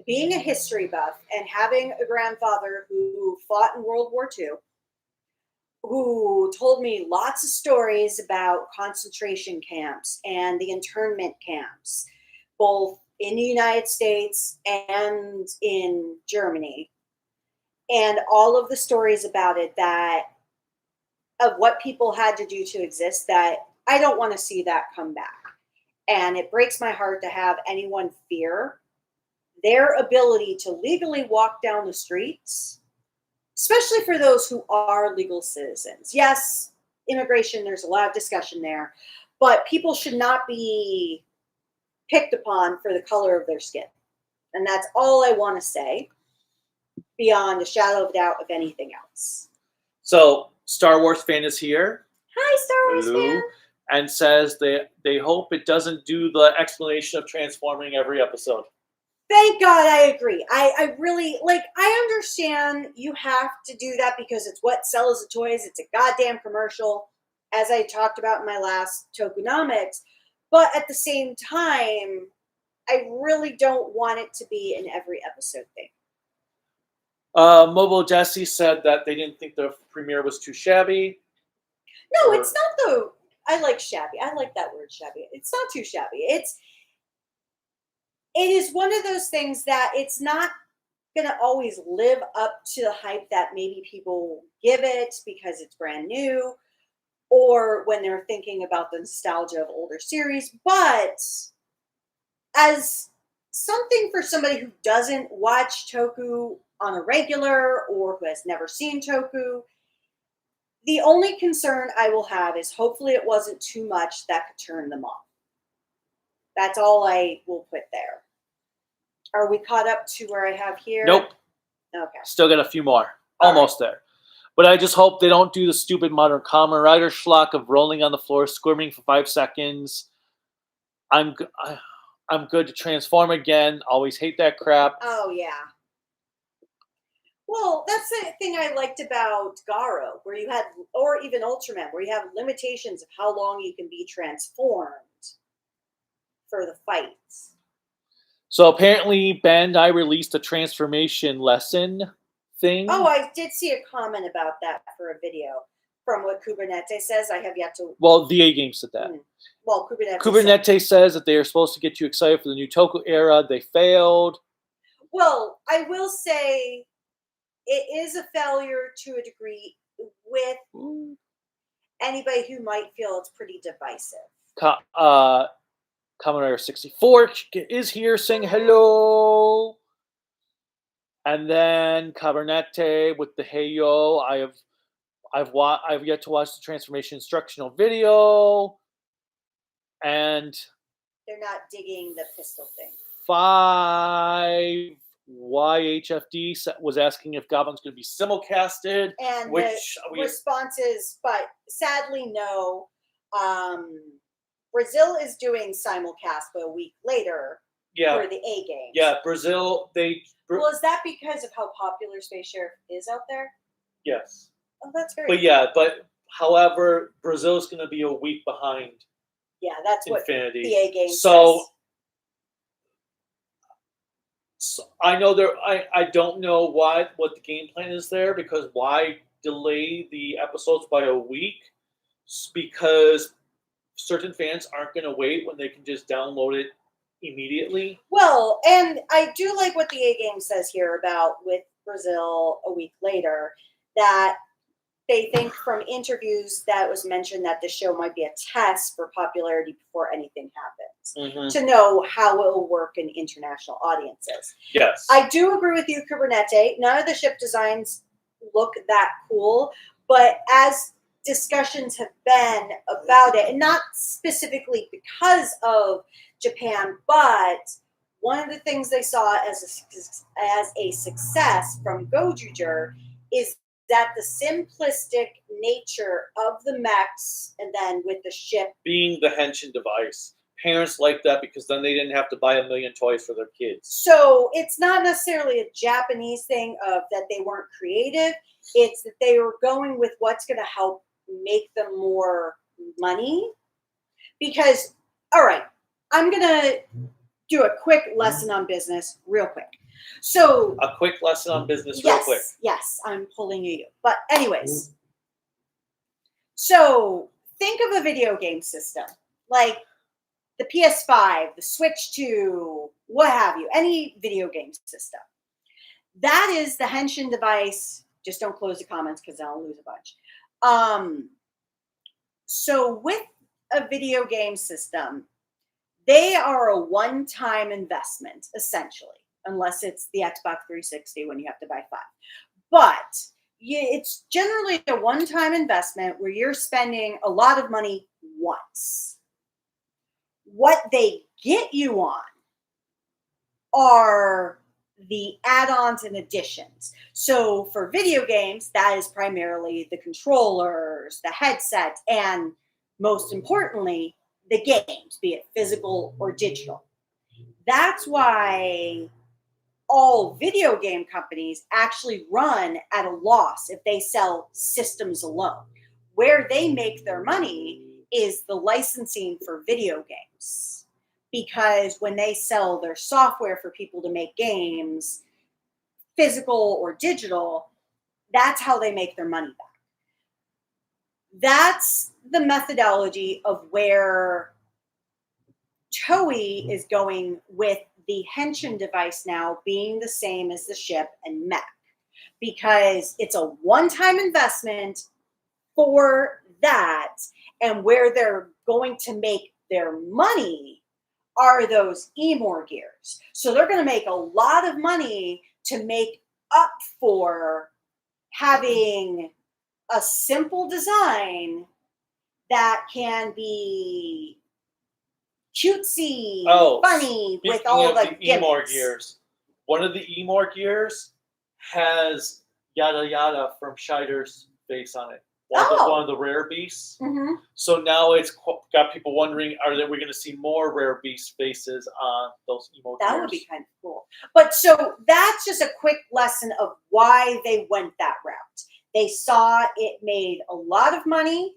being a history buff and having a grandfather who fought in World War II, who told me lots of stories about concentration camps and the internment camps, both in the United States and in Germany, and all of the stories about it of what people had to do to exist, that I don't want to see that come back. And it breaks my heart to have anyone fear their ability to legally walk down the streets, especially for those who are legal citizens. Yes, immigration, there's a lot of discussion there, but people should not be picked upon for the color of their skin. And that's all I want to say, beyond a shadow of doubt of anything else. So, Star Wars fan is here. Hi, Star Wars fan. And says they hope it doesn't do the explanation of transforming every episode. Thank God, I agree. I really, I understand you have to do that because it's what sells the toys. It's a goddamn commercial, as I talked about in my last Tokunomics. But at the same time, I really don't want it to be an every episode thing. Mobile Jesse said that they didn't think the premiere was too shabby. No, it's not though. I like shabby. I like that word shabby. It's not too shabby. It is one of those things that it's not going to always live up to the hype that maybe people give it because it's brand new, or when they're thinking about the nostalgia of older series. But as something for somebody who doesn't watch Toku on a regular or who has never seen Toku, the only concern I will have is hopefully it wasn't too much that could turn them off. That's all I will put there. Are we caught up to where I have here? Nope. Okay. Still got a few more. Almost there. But I just hope they don't do the stupid Modern Kamen Rider schlock of rolling on the floor, squirming for 5 seconds. I'm good to transform again. Always hate that crap. Oh, yeah. Well, that's the thing I liked about Garo, where you had, or even Ultraman, where you have limitations of how long you can be transformed for the fights. So apparently Bandai released a transformation lesson thing. Oh, I did see a comment about that for a video from what Kubernetes says. I have yet to... Well, the A-Game said that. Well, Kubernetes says that they are supposed to get you excited for the new Toku era. They failed. Well, I will say it is a failure to a degree with anybody who might feel it's pretty divisive. Kamen Rider 64 is here saying hello. And then Cabernete with the Hey Yo. I've yet to watch the transformation instructional video. And they're not digging the pistol thing. 5YHFD was asking if Gavan's going to be simulcasted. And the response is, but sadly, no. Brazil is doing simulcast, but a week later for the A-Games. Yeah, Brazil, well, is that because of how popular Space Sheriff is out there? Yes. Oh, that's very however, Brazil's going to be a week behind. Yeah, that's Infinity. What the A-Games says. So I know I don't know what the game plan is there, because why delay the episodes by a week? Because certain fans aren't going to wait when they can just download it immediately. Well, and I do like what the A-Game says here about with Brazil a week later, that they think from interviews that was mentioned that the show might be a test for popularity before anything happens, to know how it will work in international audiences. Yes. I do agree with you, Kubernetes. None of the ship designs look that cool. But as discussions have been about it, and not specifically because of Japan, but one of the things they saw as a success from Gojuger is that the simplistic nature of the mechs, and then with the ship being the henshin device. Parents like that because then they didn't have to buy a million toys for their kids. So it's not necessarily a Japanese thing of that they weren't creative. It's that they were going with what's going to help make them more money. Because, all right, I'm going to do a quick lesson on business real quick. So a quick lesson on business real quick. Yes, I'm pulling you. But anyways, so think of a video game system like the PS5, the Switch 2, what have you, any video game system. That is the henshin device. Just don't close the comments because I'll lose a bunch. So with a video game system, they are a one-time investment, essentially, unless it's the Xbox 360 when you have to buy 5. But it's generally a one-time investment where you're spending a lot of money once. What they get you on are the add-ons and additions. So for video games, that is primarily the controllers, the headsets, and most importantly, the games, be it physical or digital. That's why all video game companies actually run at a loss if they sell systems alone. Where they make their money is the licensing for video games. Because when they sell their software for people to make games, physical or digital, that's how they make their money back. That's the methodology of where Toei is going with the henshin device now being the same as the ship and mech. Because it's a one-time investment for that, and where they're going to make their money are those Emor gears. So they're going to make a lot of money to make up for having a simple design that can be cutesy, funny, with all the Emor gears. One of the Emor gears has Yada Yada from Scheider's face on it. One of the rare beasts. Mm-hmm. So now it's got people wondering, are we going to see more rare beast faces on those Emor gears? That would be kind of cool. But so that's just a quick lesson of why they went that route. They saw it made a lot of money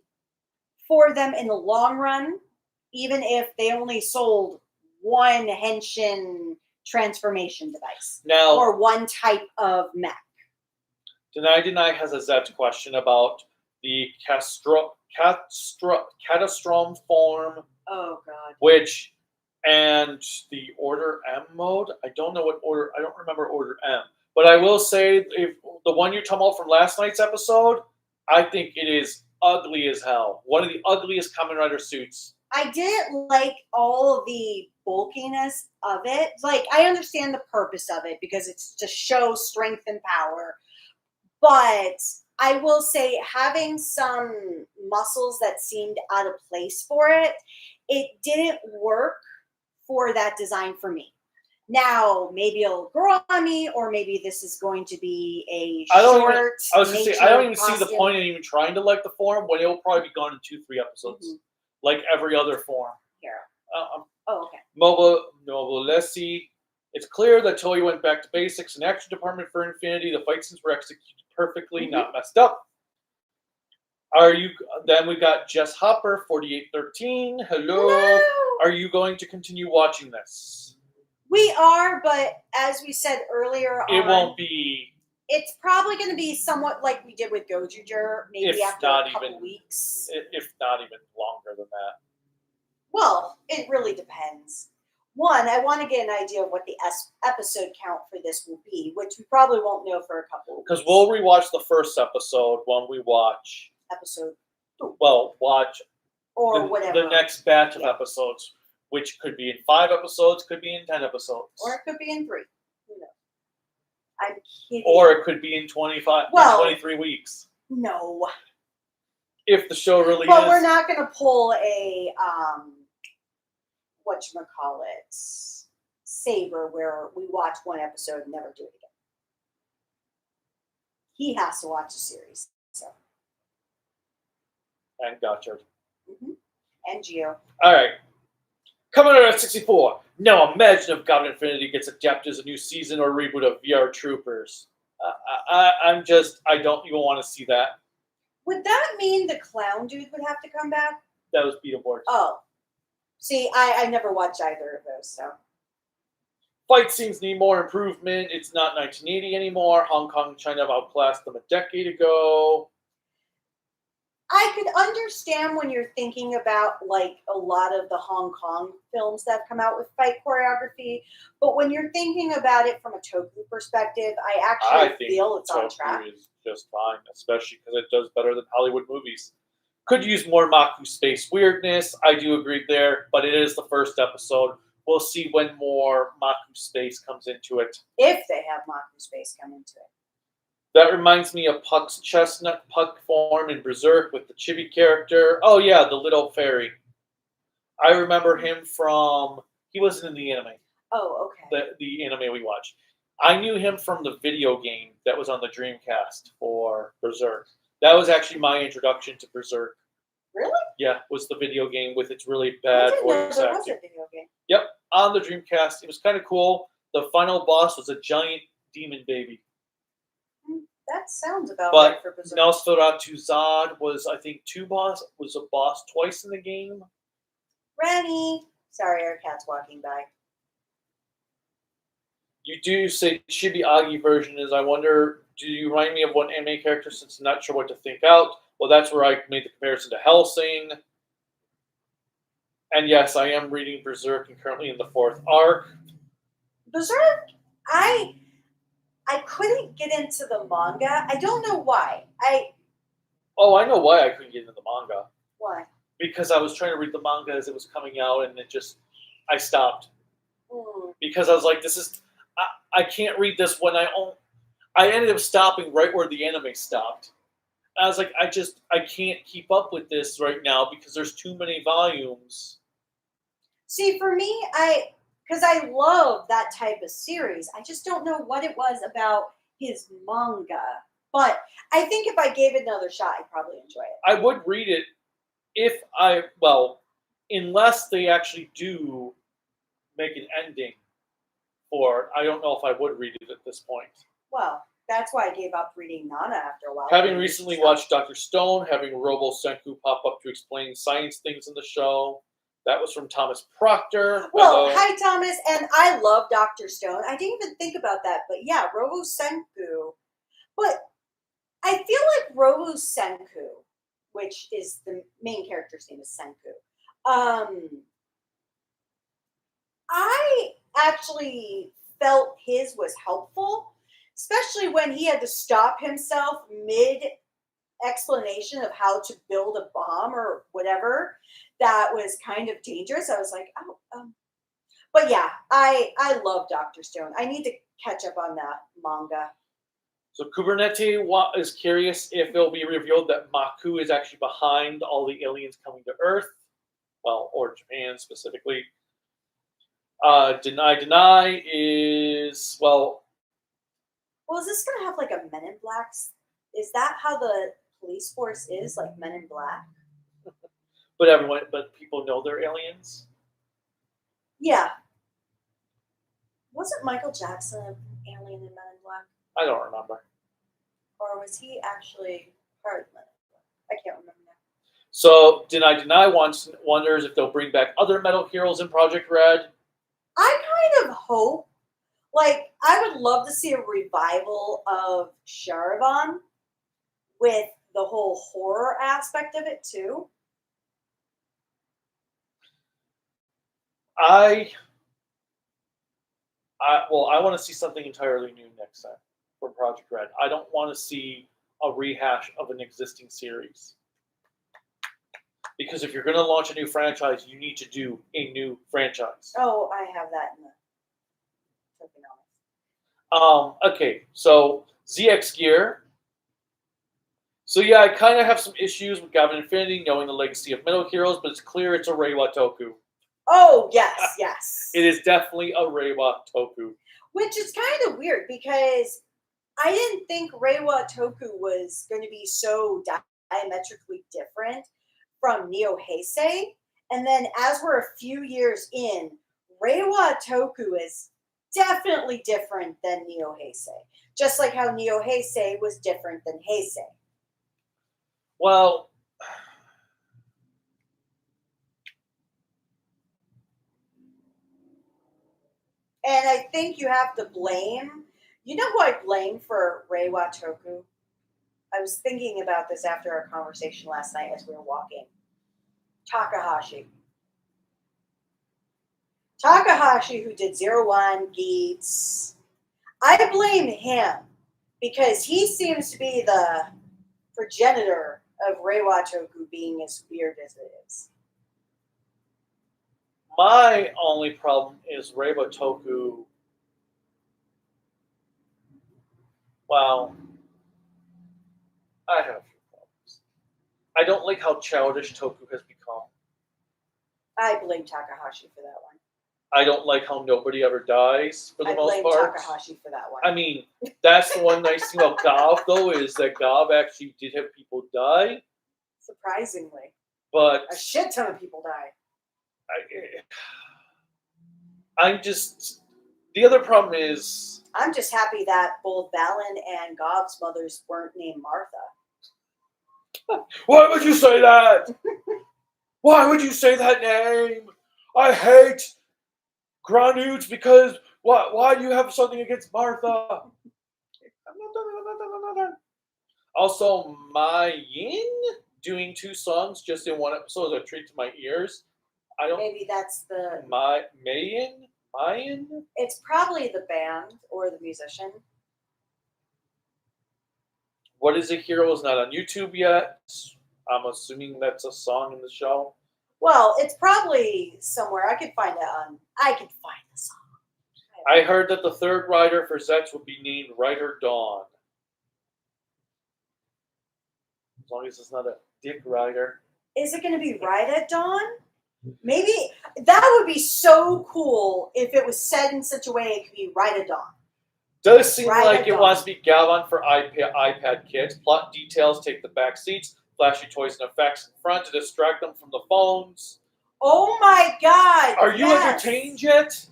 for them in the long run, even if they only sold one henshin transformation device now, or one type of mech. Deny has a Zet question about the Catastrom form. Oh, God. And the Order M mode. I don't know what order. I don't remember Order M. But I will say, if the one you're talking about from last night's episode, I think it is ugly as hell. One of the ugliest Kamen Rider suits. I didn't like all the bulkiness of it. Like, I understand the purpose of it because it's to show strength and power. But I will say having some muscles that seemed out of place for it, it didn't work for that design for me. Now, maybe it'll grow on me, or maybe this is going to be a short. I was going to say, I don't even see the point in even trying to like the form when it will probably be gone in 2-3 episodes, like every other form. Here. Okay. Mobilesi. It's clear that Toei went back to basics. An action department for Infinity. The fight scenes were executed perfectly, not messed up. Then we got Jess Hopper, 4813. Hello. Are you going to continue watching this? We are, but as we said earlier it won't be. It's probably going to be somewhat like we did with Gojuger, maybe after a couple weeks. If not even longer than that. Well, it really depends. One, I want to get an idea of what the episode count for this will be, which we probably won't know for a couple of weeks. Because we'll rewatch the first episode when we watch episode 2. Well, watch whatever the next batch of episodes, which could be in 5 episodes, could be in 10 episodes, or it could be in 3. Who knows? I'm kidding. Or it could be in 23 weeks. No. If the show really is. But we're not going to pull a, whatchamacallit, Saber, where we watch one episode and never do it again. He has to watch a series. So. And Gotchard. Mm-hmm. And Gio. All right. Coming out at 64. Now imagine if Gavan Infinity gets adapted as a new season or reboot of VR Troopers. I don't even want to see that. Would that mean the clown dude would have to come back? That was Beetleborgs. Oh. See, I never watched either of those, so. Fight scenes need more improvement. It's not 1980 anymore. Hong Kong and China have outclassed them a decade ago. I could understand when you're thinking about like a lot of the Hong Kong films that have come out with fight choreography, but when you're thinking about it from a Toku perspective, I feel it's on track. Toku is just fine, especially because it does better than Hollywood movies. Could use more Maku space weirdness. I do agree there, but it is the first episode. We'll see when more Maku space comes into it. If they have Maku space come into it. That reminds me of Puck's chestnut Puck form in Berserk with the chibi character. Oh yeah, the little fairy. I remember him from... He wasn't in the anime. Oh, okay. The anime we watched. I knew him from the video game that was on the Dreamcast for Berserk. That was actually my introduction to Berserk. Really? Yeah, was the video game with its really bad voice acting. There was a video game. Yep, on the Dreamcast. It was kind of cool. The final boss was a giant demon baby. That sounds about right for Berserk. Nosferatu Zod was, I think, was a boss twice in the game. Rennie. Sorry, our cat's walking by. You do say Chibi Agi version is, I wonder, do you remind me of one anime character since I'm not sure what to think out? Well, that's where I made the comparison to Hellsing. And yes, I am reading Berserk and currently in the 4th arc. Berserk, I couldn't get into the manga. I don't know why. I know why I couldn't get into the manga. Why? Because I was trying to read the manga as it was coming out, and I stopped. Because I was like, I can't read this when I ended up stopping right where the anime stopped. I was like, I can't keep up with this right now because there's too many volumes. See, for me, because I love that type of series. I just don't know what it was about his manga. But I think if I gave it another shot, I'd probably enjoy it. I would read it unless they actually do make an ending for it. I don't know if I would read it at this point. Well, that's why I gave up reading Nana after a while. Having recently watched Dr. Stone, having Robo Senku pop up to explain science things in the show. That was from Thomas Proctor. Well, hi, Thomas. And I love Dr. Stone. I didn't even think about that. But yeah, Robo Senku. But I feel like Robo Senku, which is the main character's name is Senku. I actually felt his was helpful, especially when he had to stop himself mid-explanation of how to build a bomb or whatever. That was kind of dangerous. I was like, But yeah, I love Dr. Stone. I need to catch up on that manga. So Kubernetes is curious if it'll be revealed that Maku is actually behind all the aliens coming to Earth. Well, or Japan specifically. Deny is, well... Well, is this going to have like a Men in Black? Is that how the police force is, like Men in Black? But people know they're aliens? Yeah. Wasn't Michael Jackson an alien in Men in Black? I don't remember. Or was he actually part of Men in Black? I can't remember now. So, Deny wonders if they'll bring back other metal heroes in Project Red. I kind of hope, like, I would love to see a revival of Sharavan with the whole horror aspect of it, too. I want to see something entirely new next time for Project Red. I don't want to see a rehash of an existing series. Because if you're going to launch a new franchise, you need to do a new franchise. Oh, I have that in the tokenomics. Okay, so ZX Gear. So yeah, I kind of have some issues with Gavan Infinity, knowing the legacy of Metal Heroes, but it's clear it's a Reiwa Toku. Oh, yes, yes. It is definitely a Reiwa Toku. Which is kind of weird because I didn't think Reiwa Toku was going to be so diametrically different from Neo Heisei. And then as we're a few years in, Reiwa Toku is definitely different than Neo Heisei. Just like how Neo Heisei was different than Heisei. Well, and I think you have to blame, you know who I blame for Reiwa Toku? I was thinking about this after our conversation last night as we were walking. Takahashi. Takahashi, who did 01, Geats. I blame him because he seems to be the progenitor of Reiwa Toku being as weird as it is. my only problem is Reiwa Toku. Well, I have a few problems. I don't like how childish Toku has become. I blame Takahashi for that one. I don't like how nobody ever dies for the most blame part. Takahashi for that one. I mean, that's the one nice thing about Gav, though, is that Gav actually did have people die. Surprisingly. But a shit ton of people died. I'm just... The other problem is... I'm just happy that both Valen and Gav's mothers weren't named Martha. Why would you say that? Why would you say that name? I hate Granudes because why do you have something against Martha? Also, Mayin doing 2 songs just in one episode is a treat to my ears. I don't. Maybe that's the Mayin. It's probably the band or the musician. What Is a Hero is not on YouTube yet. I'm assuming that's a song in the show. Well, it's probably somewhere. I could find the song. I heard that the 3rd writer for Zetch would be named Writer Dawn. As long as it's not a dick writer. Is it going to be Right at Dawn? Maybe that would be so cool if it was said in such a way it could be Right at Dawn. Does seem Right like at it Dawn. wants to be Gavan for iPad kids. Plot details take the back seats. Flashy toys and effects in front to distract them from the phones. Oh my god! Are you entertained yet?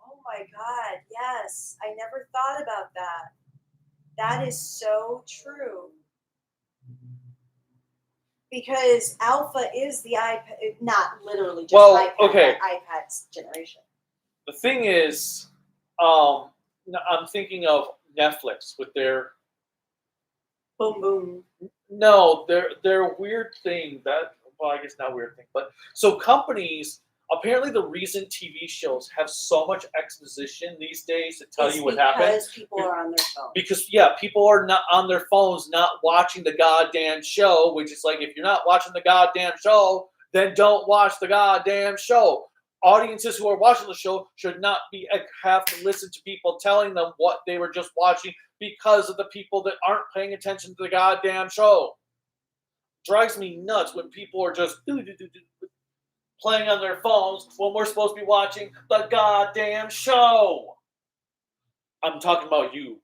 Oh my god, yes. I never thought about that. That is so true. Because Alpha is the iPad, not literally just iPad, okay. but iPad's generation. The thing is, I'm thinking of Netflix with their boom boom. No, their weird thing that, well, I guess not weird thing, but so companies, apparently the reason TV shows have so much exposition these days to tell you what happened. Because people are on their phones. Because, yeah, people are not on their phones, not watching the goddamn show, which is like, if you're not watching the goddamn show, then don't watch the goddamn show. Audiences who are watching the show should not have to listen to people telling them what they were just watching because of the people that aren't paying attention to the goddamn show. Drives me nuts when people are just playing on their phones when we're supposed to be watching the goddamn show. I'm talking about you,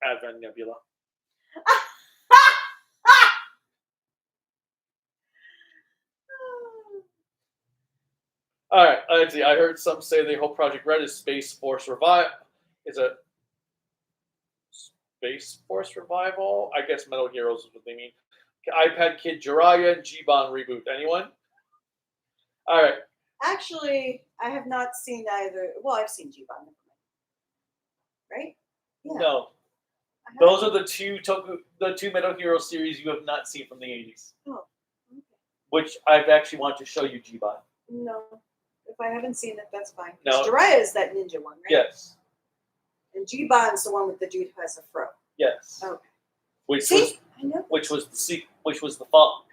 Advent Nebula. All right, let's see. I heard some say they hope Project Red is Space Force Revival. Is it Space Force Revival? I guess Metal Heroes is what they mean. iPad Kid Jiraiya and G-Bon reboot. Anyone? All right. Actually, I have not seen either. Well, I've seen G-Bon. Right? Yeah. No. Those are the two Metal Hero series you have not seen from the 80s. Oh, okay. Which I've actually wanted to show you, G-Bon. No. If I haven't seen it, that's fine. No. Jiraiya is that ninja one, right? Yes. And G-Bon's the one with the dude who has a fro. Yes. Okay. Which was the fall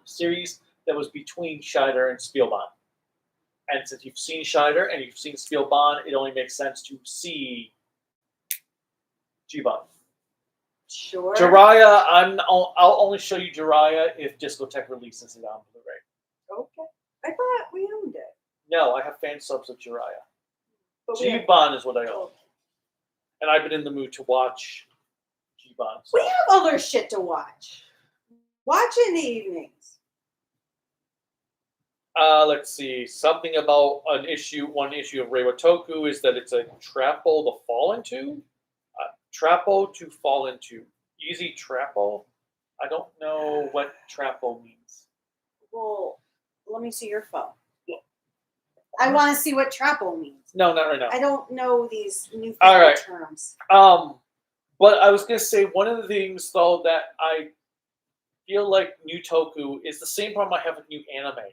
series that was between Scheider and Spielbahn. And since you've seen Scheider and you've seen Spielbahn, it only makes sense to see Gavan. Sure. Jiraiya, I'll only show you Jiraiya if Discotheque releases it on Blu-ray. Okay. I thought we owned it. No, I have fan subs of Jiraiya. But Gavan is what I own. And I've been in the mood to watch Gavan. So. We have other shit to watch. Watch in the evenings. Let's see. Something about one issue of Reiwa Toku is that it's a trappo to fall into. Trappo to fall into. Easy trappo. I don't know what trappo means. Well, let me see your phone. I want to see what trappo means. No, not right now. I don't know these new terms. But I was going to say, one of the things, though, that I feel like new Toku is the same problem I have with new anime.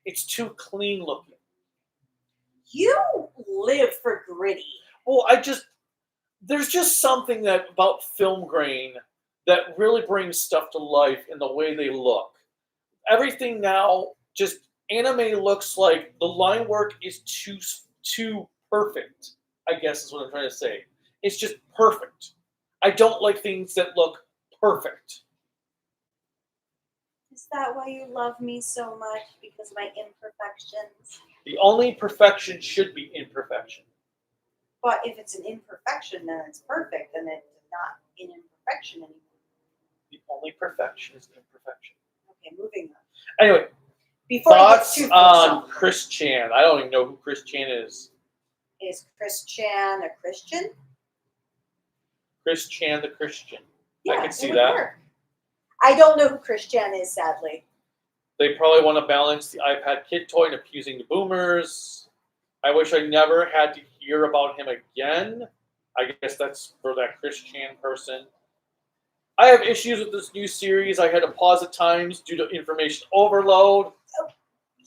It's too clean looking. You live for gritty. Well, there's just something about film grain that really brings stuff to life in the way they look. Everything now, just anime looks like the line work is too perfect, I guess is what I'm trying to say. It's just perfect. I don't like things that look perfect. Is that why you love me so much? Because of my imperfections? The only perfection should be imperfection. But if it's an imperfection, then it's perfect, and it's not an imperfection anymore. The only perfection is imperfection. Okay, moving on. Anyway, before thoughts on Chris Chan. I don't even know who Chris Chan is. Is Chris Chan a Christian? Chris Chan the Christian. Yeah, I can see that. Work. I don't know who Chris Chan is, sadly. They probably want to balance the iPad kid toy and appeasing the boomers. I wish I never had to hear about him again. I guess that's for that Chris Chan person. I have issues with this new series. I had to pause at times due to information overload.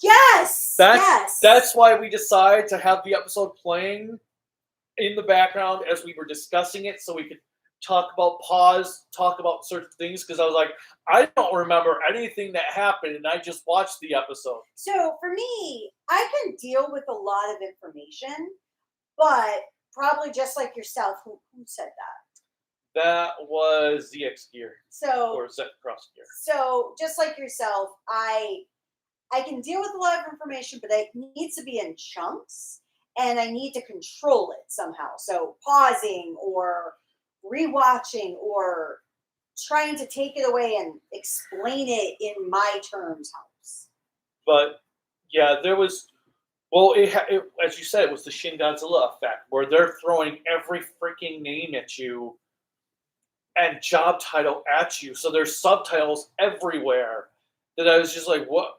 Yes! That's why we decided to have the episode playing in the background as we were discussing it, so we could talk about certain things, because I was like, I don't remember anything that happened, and I just watched the episode. So for me, I can deal with a lot of information, but probably just like yourself, who said that? That was ZX Gear. Or Z Cross Gear. So just like yourself, I can deal with a lot of information, but it needs to be in chunks, and I need to control it somehow. So pausing or rewatching or trying to take it away and explain it in my terms helps. But yeah, there was, well, it as you said, it was the Shin Godzilla effect, where they're throwing every freaking name at you and job title at you. So there's subtitles everywhere that I was just like, what?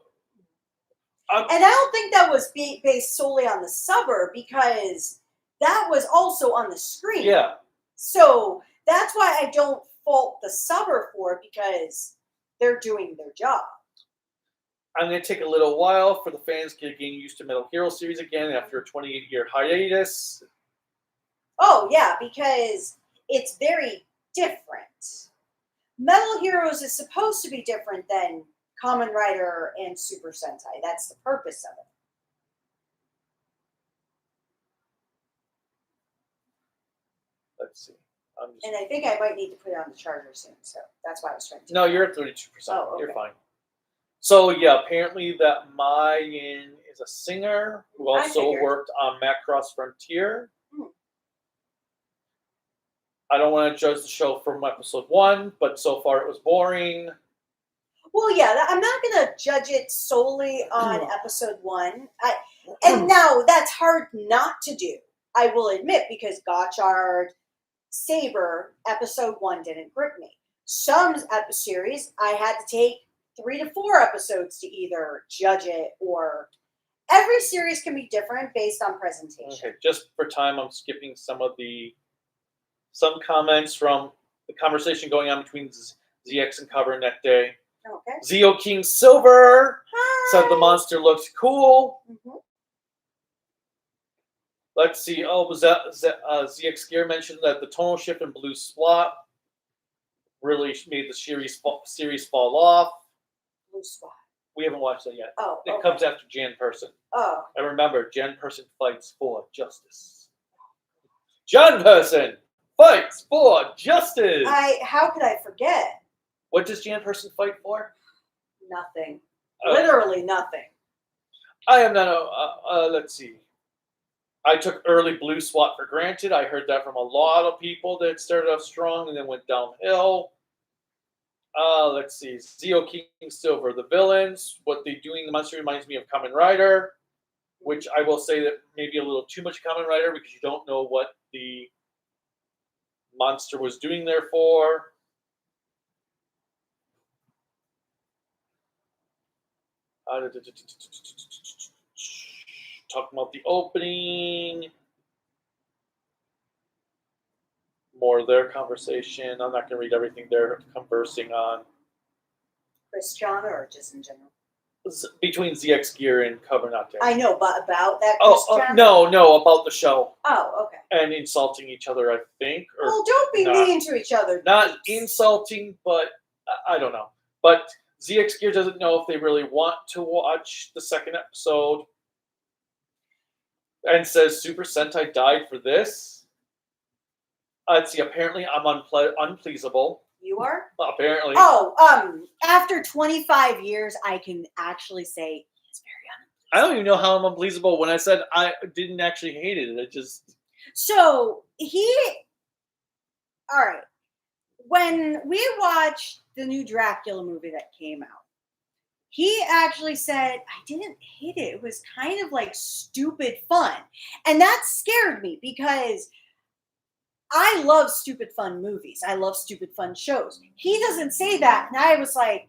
And I don't think that was based solely on the subber, because that was also on the screen. Yeah. So that's why I don't fault the subber for it, because they're doing their job. I'm going to take a little while for the fans to get used to Metal Hero series again after a 28-year hiatus. Oh, yeah, because it's very different. Metal Heroes is supposed to be different than Kamen Rider and Super Sentai. That's the purpose of it. Let's see. And I think I might need to put it on the charger soon, so that's why I was trying to. No, you're at 32%. Oh, okay. You're fine. So yeah, apparently that Mayin is a singer who also worked on Macross Frontier. I don't want to judge the show from episode 1, but so far it was boring. Well, yeah, I'm not going to judge it solely on episode 1. And now that's hard not to do, I will admit, because Gotchard, Saber, episode 1 didn't grip me. Some series, I had to take 3 to 4 episodes to either judge it, or every series can be different based on presentation. Okay, just for time, I'm skipping some comments from the conversation going on between ZX and Cover Net Day. Okay. Zeo King Silver said the Hi. monster looks cool. Mm-hmm. Let's see. Oh, was that ZX Gear mentioned that the tonal shift in Blue Swat really made the series fall off. Blue Swat. We haven't watched that yet. Oh, it comes after Jan Person. Oh. And remember, Jan Person fights for justice. Jan Person. fights for justice. How could I forget? What does Jan Person fight for? Nothing. Literally nothing. I am not let's see. I took early Blue SWAT for granted. I heard that from a lot of people that started off strong and then went downhill. Let's see. Zeo King Silver, the villains. What they do in the monster reminds me of Kamen Rider, which I will say that maybe a little too much Kamen Rider because you don't know what the monster was doing there for. Talking about the opening. More of their conversation. I'm not going to read everything they're conversing on. Christiana or just in general? Between ZX Gear and Carbonate. I know, but about that Christiana? No, about the show. Oh, okay. And insulting each other, I think. Or well, don't be mean to each other. Not insulting, but I don't know. But ZX Gear doesn't know if they really want to watch the second episode. And says Super Sentai died for this. Let's see, apparently I'm unpleasable. You are? Apparently. Oh, after 25 years, I can actually say it's very unpleasable. I don't even know how I'm unpleasable when I said I didn't actually hate it. It just... So, all right. When we watched the new Dracula movie that came out, he actually said, I didn't hate it. It was kind of like stupid fun. And that scared me because I love stupid fun movies. I love stupid fun shows. He doesn't say that. And I was like,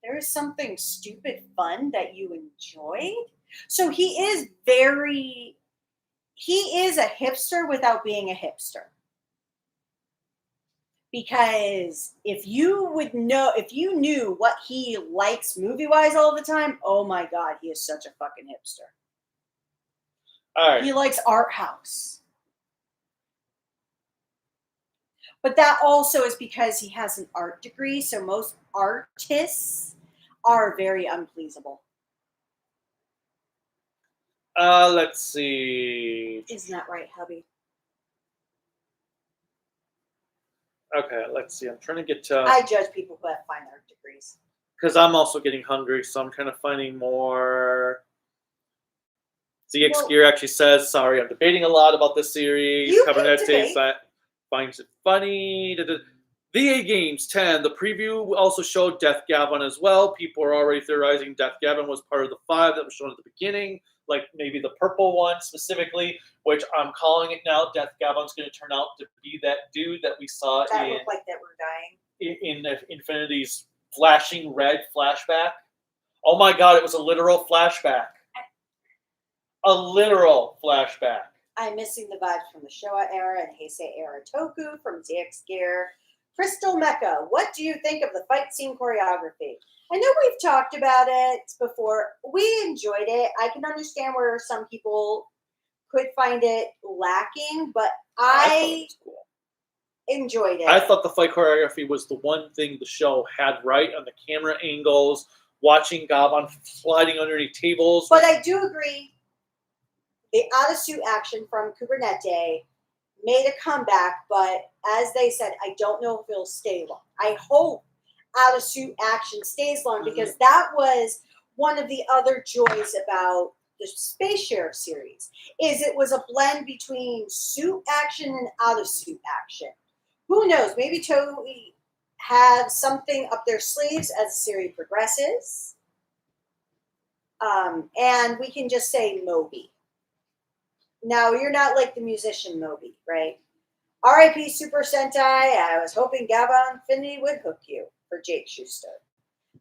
there is something stupid fun that you enjoyed? So he is a hipster without being a hipster. Because if you knew what he likes movie-wise all the time, oh my God, he is such a fucking hipster. All right. He likes art house. But that also is because he has an art degree, so most artists are very unpleasable. Let's see. Isn't that right, hubby? Okay, let's see. I'm trying to get to... I judge people who have fine art degrees. Because I'm also getting hungry, so I'm kind of finding more... ZX Gear actually says, sorry, I'm debating a lot about this series. You can debate. Finds it funny. VA Games 10. The preview also showed Death Gavan as well. People are already theorizing Death Gavan was part of the 5 that was shown at the beginning. Like maybe the purple one specifically, which I'm calling it now. Death Gavan's going to turn out to be that dude that we saw that looked like that we're dying in Infinity's flashing red flashback. Oh my God, it was a literal flashback. A literal flashback. I'm missing the vibes from the Showa era and Heisei era Toku from ZX Gear. Crystal Mecha, what do you think of the fight scene choreography? I know we've talked about it before. We enjoyed it. I can understand where some people could find it lacking, but I enjoyed it. I thought the fight choreography was the one thing the show had right on the camera angles, watching Gavan sliding underneath tables. But I do agree. The out-of-suit action from Kubernetes made a comeback, but as they said, I don't know if it'll stay long. I hope out-of-suit action stays long because that was one of the other joys about the Space Sheriff series, is it was a blend between suit action and out-of-suit action. Who knows? Maybe Toei have something up their sleeves as the series progresses. And we can just say Moby. Now, you're not like the musician Moby, right? R.I.P. Super Sentai. I was hoping Gavan Infinity would hook you, for Jake Schuster.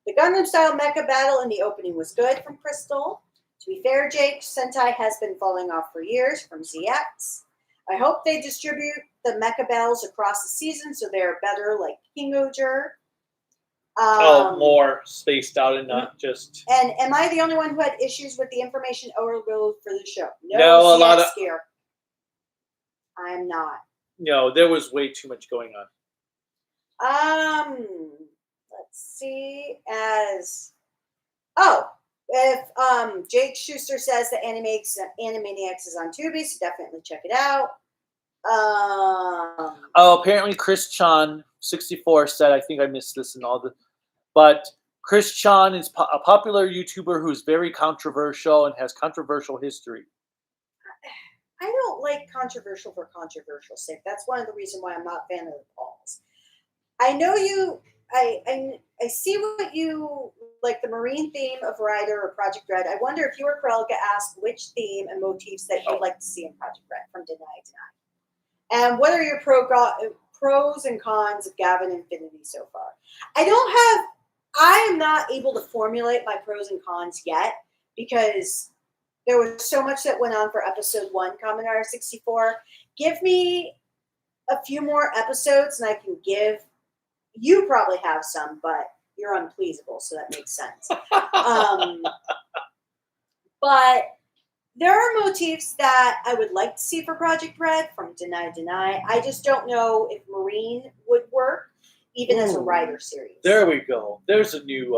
The Gundam-style mecha battle in the opening was good from Crystal. To be fair, Jake, Sentai has been falling off for years from ZX. I hope they distribute the mecha battles across the season so they're better like King Oger. More spaced out and not just... And am I the only one who had issues with the information overload for the show? No, a lot of... Here. I'm not. No, there was way too much going on. Let's see. If Jake Schuster says that Animaniacs is on Tubi, so definitely check it out. Oh, apparently Chris Chan 64 said, I think I missed this and all the, but Chris Chan is a popular YouTuber who's very controversial and has controversial history. I don't like controversial for controversial sake. That's one of the reasons why I'm not a fan of the polls. I know you. I see what you like, the marine theme of Rider or Project Red. I wonder if you or Krell get asked which theme and motifs that you'd like to see in Project Red from Deny Deny. And what are your pros and cons of Gavan Infinity so far? I am not able to formulate my pros and cons yet because there was so much that went on for episode 1, Kamen Rider 64. Give me a few more episodes and I can give. You probably have some, but you're unpleasable, so that makes sense. But there are motifs that I would like to see for Project Red from Deny Deny. I just don't know if Marine would work, even as a Rider series. There we go. There's a new...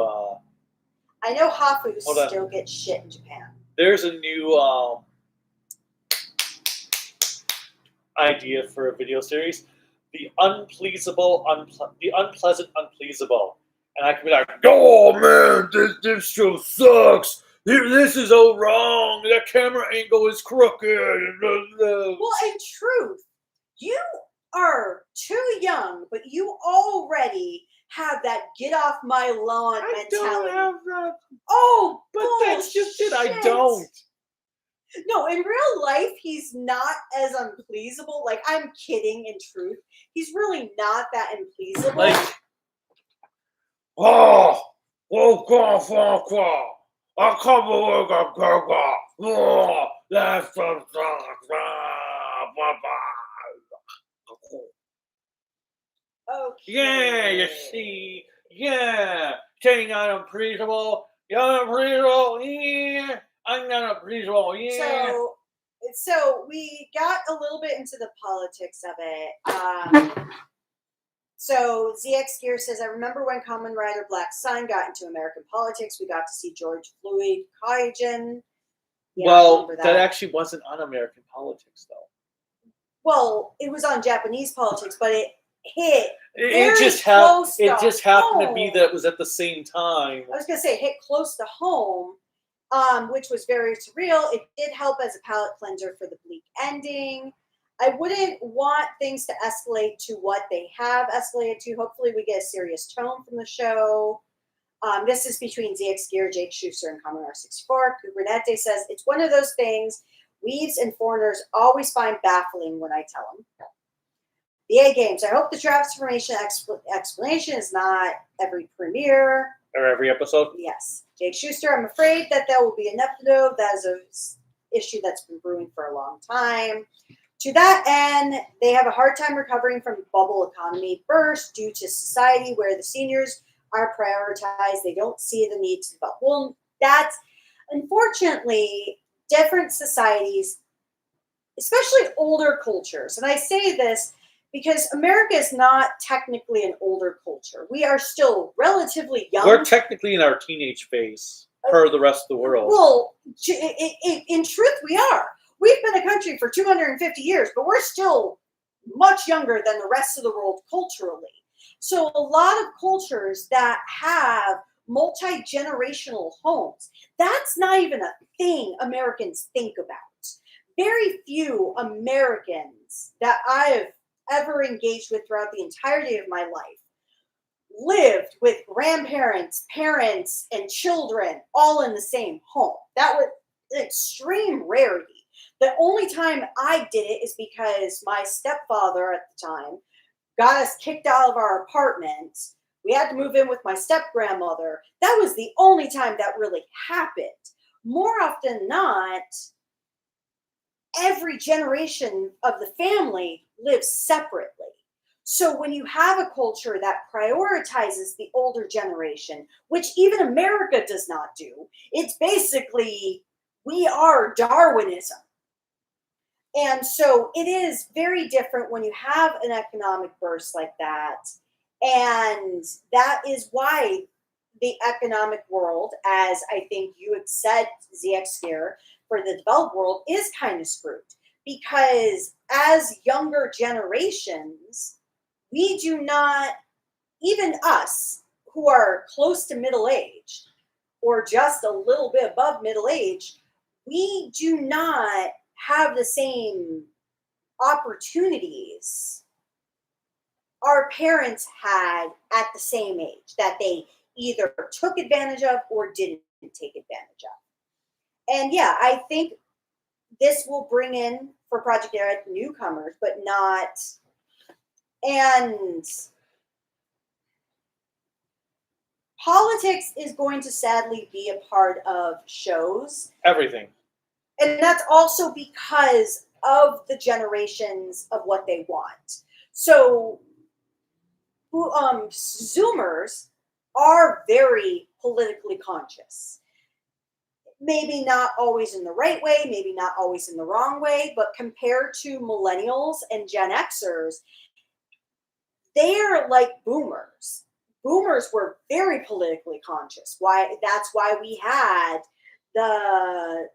I know Hafu still gets shit in Japan. There's a new idea for a video series. The unpleasable, the unpleasant unpleasable. And I can be like, oh man, this show sucks. This is all wrong. That camera angle is crooked. Well, in truth, you are too young, but you already have that get off my lawn mentality. I don't have that. Oh, but bullshit. That's just it. I don't. No, in real life, he's not as unpleasable. Like, I'm kidding, in truth. He's really not that unpleasable. Like, I that's okay. Yeah, you see. Yeah. Saying I'm unpleasable. You're unpleasable. Yeah. I'm not unpleasable. Yeah. So we got a little bit into the politics of it. So ZX Gear says, I remember when Kamen Rider Black Sun got into American politics, we got to see George Floyd Kaijin. Yeah, well, that actually wasn't on American politics, though. Well, it was on Japanese politics, but it hit it just happened to be that it was at the same time. I was going to say it hit close to home, which was very surreal. It did help as a palate cleanser for the bleak ending. I wouldn't want things to escalate to what they have escalated to. Hopefully we get a serious tone from the show. This is between ZX Gear, Jake Schuster, and Kamen Rider 64. Kubernete says, it's one of those things weaves and foreigners always find baffling when I tell them. The A Games. I hope the transformation explanation is not every premiere. Or every episode? Yes. Jake Schuster, I'm afraid that there will be an episode. That is an issue that's been brewing for a long time. To that end, they have a hard time recovering from bubble economy burst due to society where the seniors are prioritized. They don't see the need to develop. Well, that's unfortunately different societies, especially older cultures. And I say this because America is not technically an older culture. We are still relatively young. We're technically in our teenage phase per the rest of the world. Well, in truth, we are. We've been a country for 250 years, but we're still much younger than the rest of the world culturally. So a lot of cultures that have multi-generational homes, that's not even a thing Americans think about. Very few Americans that I have ever engaged with throughout the entirety of my life lived with grandparents, parents, and children all in the same home. That was an extreme rarity. The only time I did it is because my stepfather at the time got us kicked out of our apartment. We had to move in with my step-grandmother. That was the only time that really happened. More often than not, every generation of the family lives separately. So when you have a culture that prioritizes the older generation, which even America does not do, it's basically, we are Darwinism. And so it is very different when you have an economic burst like that. And that is why the economic world, as I think you had said, ZX here, for the developed world, is kind of screwed. because as younger generations, we do not, even us who are close to middle age or just a little bit above middle age, we do not have the same opportunities our parents had at the same age that they either took advantage of or didn't take advantage of. And yeah, I think this will bring in for Project Era newcomers, but not, and politics is going to sadly be a part of shows. Everything. And that's also because of the generations of what they want. So Zoomers are very politically conscious. Maybe not always in the right way, maybe not always in the wrong way, but compared to millennials and Gen Xers, they're like boomers. Boomers were very politically conscious. That's why we had the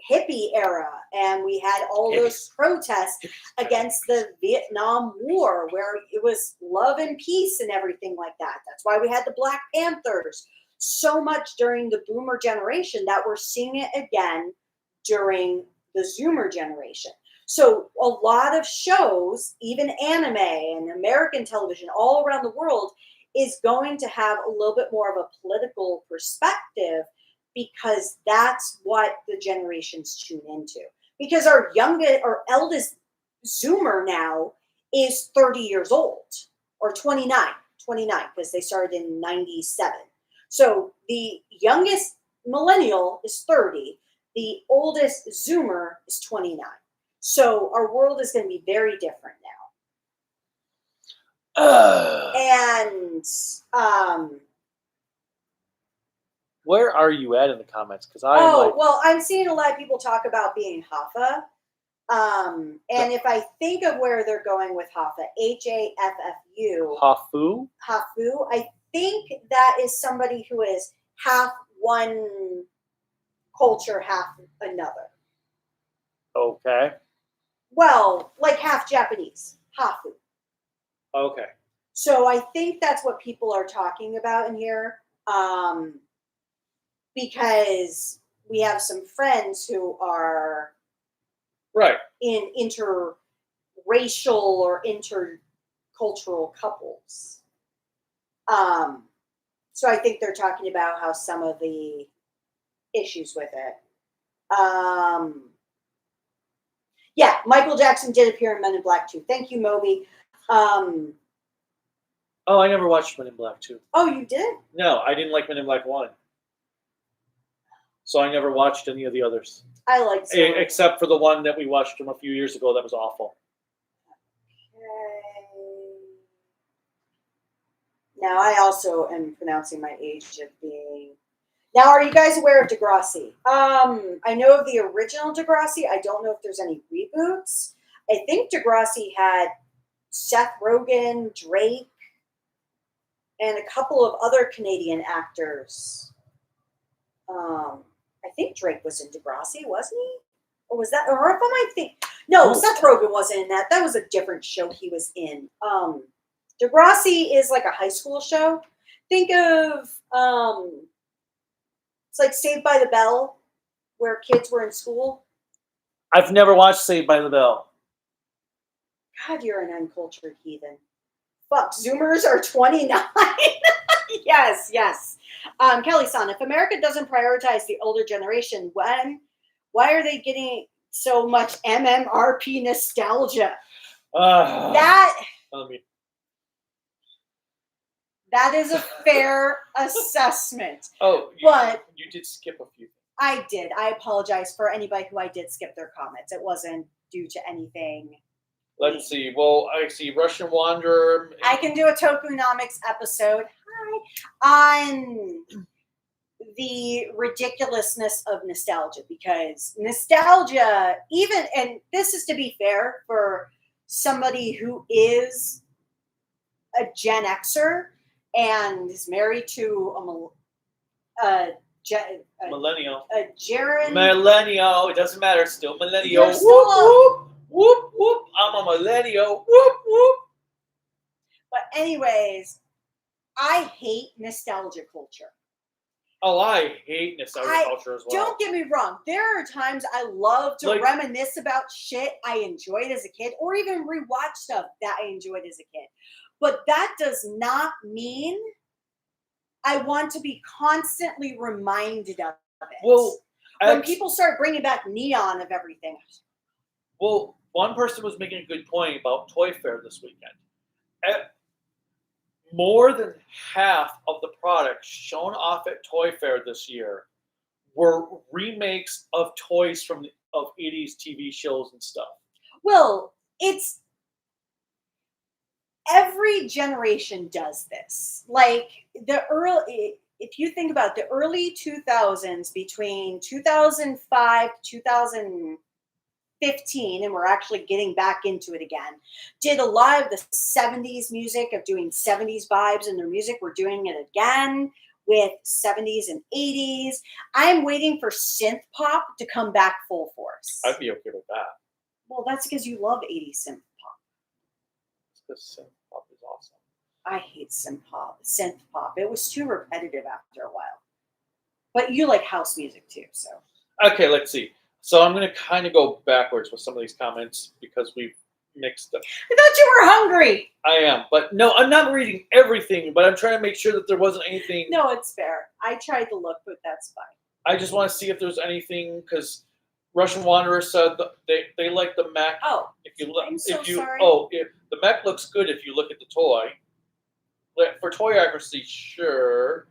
hippie era and we had all those protests against the Vietnam War where it was love and peace and everything like that. That's why we had the Black Panthers so much during the boomer generation that we're seeing it again during the Zoomer generation. So a lot of shows, even anime and American television all around the world, is going to have a little bit more of a political perspective because that's what the generations tune into. Because our eldest Zoomer now is 30 years old, or 29, because they started in 97. So the youngest millennial is 30, the oldest Zoomer is 29. So our world is going to be very different now. And where are you at in the comments? Because I'm seeing a lot of people talk about being Haffa. And if I think of where they're going with Haffa, Haffu. Haffu. I think that is somebody who is half one culture, half another. Okay. Well, like half Japanese. Haffu. Okay. So I think that's what people are talking about in here. Because we have some friends who are right in interracial or intercultural couples. So I think they're talking about how some of the issues with it. Yeah, Michael Jackson did appear in Men in Black 2. Thank you, Moby. Oh, I never watched Men in Black 2. Oh, you did? No, I didn't like Men in Black 1. So I never watched any of the others. I liked it. Except for the one that we watched from a few years ago that was awful. Okay. Now, I also am pronouncing my age of being... Now, are you guys aware of Degrassi? I know of the original Degrassi. I don't know if there's any reboots. I think Degrassi had Seth Rogen, Drake, and a couple of other Canadian actors. I think Drake was in Degrassi, wasn't he? Or was that, or if I might think, no, Seth Rogen wasn't in that. That was a different show he was in. Degrassi is like a high school show. Think of, it's like Saved by the Bell, where kids were in school. I've never watched Saved by the Bell. God, you're an uncultured heathen. Fuck, Zoomers are 29. Yes. Kelly-san, if America doesn't prioritize the older generation, why are they getting so much MMRP nostalgia? That is a fair assessment. Oh, but you did skip a few. I did. I apologize for anybody who I did skip their comments. It wasn't due to anything. Let's see. Well, I see Russian Wanderer. I can do a Tokunomics episode on the ridiculousness of nostalgia, because nostalgia, even, and this is to be fair for somebody who is a Gen Xer and is married to a Millennial. Jaron. Millennial. It doesn't matter. Still millennial. You're Whoop, still whoop, whoop. I'm a millennial. Whoop, whoop. But anyways, I hate nostalgia culture. Oh, I hate nostalgia culture as well. Don't get me wrong. There are times I love to reminisce about shit I enjoyed as a kid, or even rewatch stuff that I enjoyed as a kid. But that does not mean I want to be constantly reminded of it. Well, when people start bringing back Neon of everything. Well, one person was making a good point about Toy Fair this weekend. More than half of the products shown off at Toy Fair this year were remakes of toys from of 80s TV shows and stuff. Well, it's every generation does this. Like if you think about the early 2000s, between 2005 to 2015, and we're actually getting back into it again, did a lot of the 70s music of doing 70s vibes in their music. We're doing it again with 70s and 80s. I'm waiting for synth pop to come back full force. I'd be okay with that. Well, that's because you love 80s synth pop. It's because synth pop is awesome. I hate synth pop. It was too repetitive after a while. But you like house music too, so. Okay, let's see. So I'm going to kind of go backwards with some of these comments because we've mixed them. I thought you were hungry. I am, but no, I'm not reading everything, but I'm trying to make sure that there wasn't anything. No, it's fair. I tried to look, but that's fine. I just want to see if there's anything, because Russian Wanderer said that they like the mech. Oh, I'm so sorry. Oh, the mech looks good if you look at the toy. For toy accuracy, sure.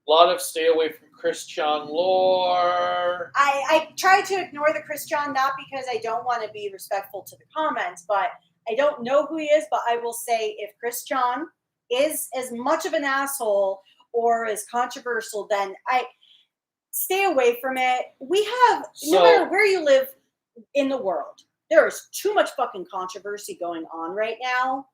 A lot of stay away from Christian lore. I try to ignore the Christian, not because I don't want to be respectful to the comments, but I don't know who he is, but I will say if Christian is as much of an asshole or as controversial, then I stay away from it. We have, no matter where you live in the world, there is too much fucking controversy going on right now.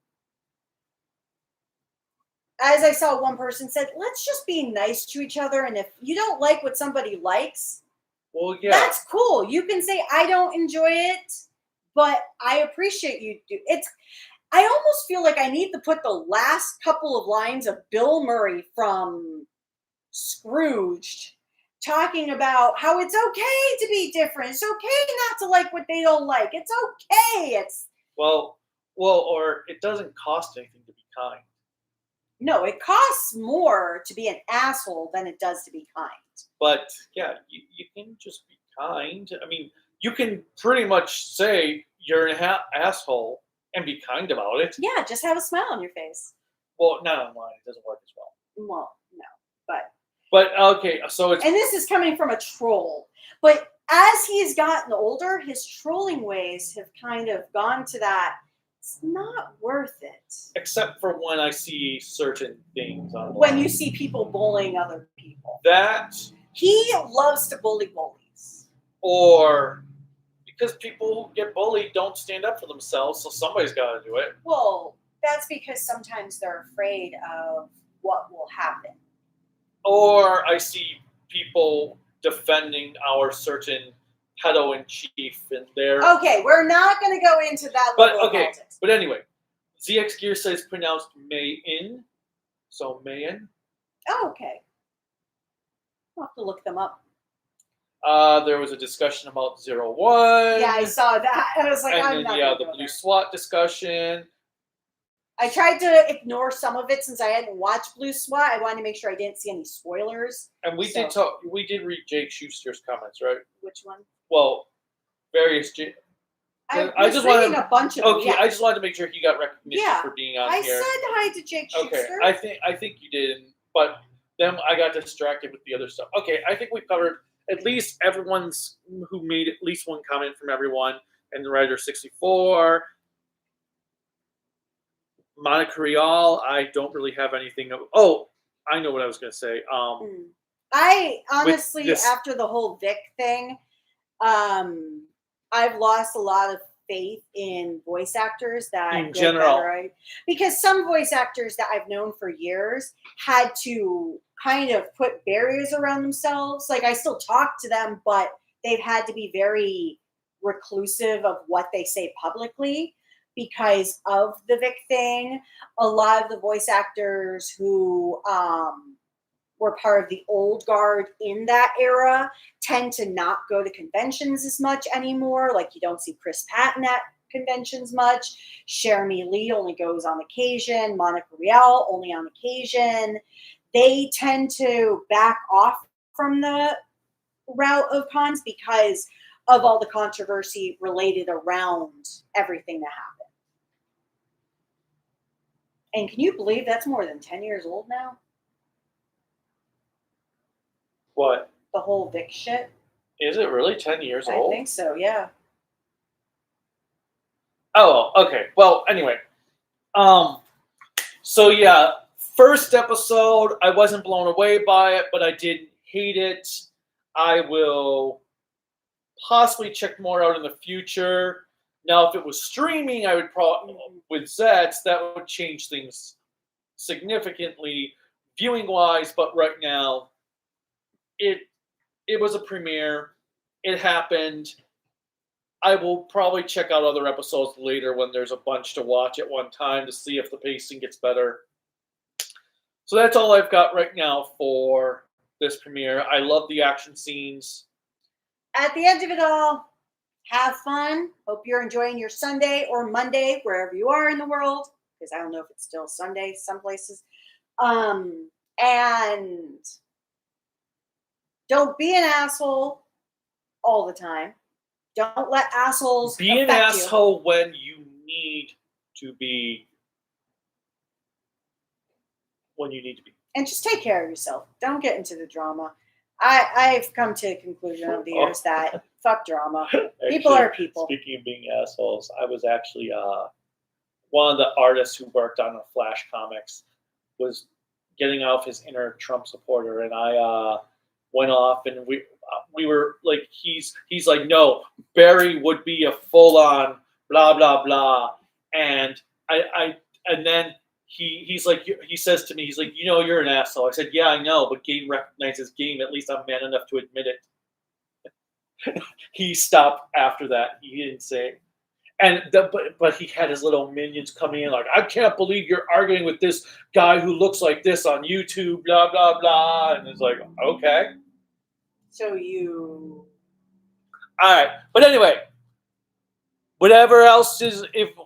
As I saw one person said, let's just be nice to each other. And if you don't like what somebody likes, well, yeah, that's cool. You can say, I don't enjoy it, but I appreciate you do. I almost feel like I need to put the last couple of lines of Bill Murray from Scrooged talking about how it's okay to be different. It's okay not to like what they don't like. It's okay. Well, or it doesn't cost anything to be kind. No, it costs more to be an asshole than it does to be kind. But yeah, you can just be kind. I mean, you can pretty much say you're an asshole and be kind about it. Yeah, just have a smile on your face. Well, not online. It doesn't work as well. Well, no, but okay, so it's... And this is coming from a troll. But as he's gotten older, his trolling ways have kind of gone to that. It's not worth it. Except for when I see certain things online. When you see people bullying other people. He loves to bully bullies. Or because people who get bullied don't stand up for themselves, so somebody's got to do it. Well, that's because sometimes they're afraid of what will happen. Or I see people defending our certain pedo-in-chief and their... Okay, we're not going to go into that level of politics. But anyway, ZX Gear says pronounced May-in, so May-in. Oh, okay. I'll have to look them up. There was a discussion about 01. Yeah, I saw that. I was like, I'm not going to the Blue SWAT discussion. I tried to ignore some of it since I hadn't watched Blue SWAT. I wanted to make sure I didn't see any spoilers. And we did read Jake Schuster's comments, right? Which one? Well, various. I just wanted a bunch of them. Okay, yeah. I just wanted to make sure he got recognition for being on here. I said hi to Jake Schuster. Okay, I think you did, but then I got distracted with the other stuff. Okay, I think we've covered at least everyone's who made at least one comment from everyone, and the writer 64. Monica Rial, I don't really have anything. Oh, I know what I was going to say. I honestly, after the whole Vic thing, I've lost a lot of faith in voice actors that in general, because some voice actors that I've known for years had to kind of put barriers around themselves. Like I still talk to them, but they've had to be very reclusive of what they say publicly because of the Vic thing. A lot of the voice actors who were part of the old guard in that era tend to not go to conventions as much anymore. Like you don't see Chris Patton at conventions much. Jeremy Lee only goes on occasion. Monica Rial only on occasion. They tend to back off from the route of cons because of all the controversy related around everything that happened. And can you believe that's more than 10 years old now? What? The whole Vic shit. Is it really 10 years old? I think so, yeah. Oh, okay. Well, anyway. So yeah, first episode, I wasn't blown away by it, but I didn't hate it. I will possibly check more out in the future. Now, if it was streaming, I would probably, with Zeds, that would change things significantly viewing-wise, but right now, it was a premiere. It happened. I will probably check out other episodes later when there's a bunch to watch at one time to see if the pacing gets better. So that's all I've got right now for this premiere. I love the action scenes. At the end of it all, have fun. Hope you're enjoying your Sunday or Monday, wherever you are in the world, because I don't know if it's still Sunday some places. And don't be an asshole all the time. Don't let assholes be an asshole when you need to be. When you need to be. And just take care of yourself. Don't get into the drama. I've come to a conclusion over the years that fuck drama. People are people. Speaking of being assholes, I was actually one of the artists who worked on the Flash comics was getting off his inner Trump supporter, and I went off, and we were like, he's like, no, Barry would be a full on blah blah blah, and and then he's like, he says to me, he's like, you know, you're an asshole. I said, yeah, I know, but game recognizes game. At least I'm man enough to admit it. He stopped after that. He didn't say. And but he had his little minions coming in like, I can't believe you're arguing with this guy who looks like this on YouTube, blah, blah, blah. And it's like, okay. So you... All right. But anyway, whatever else is,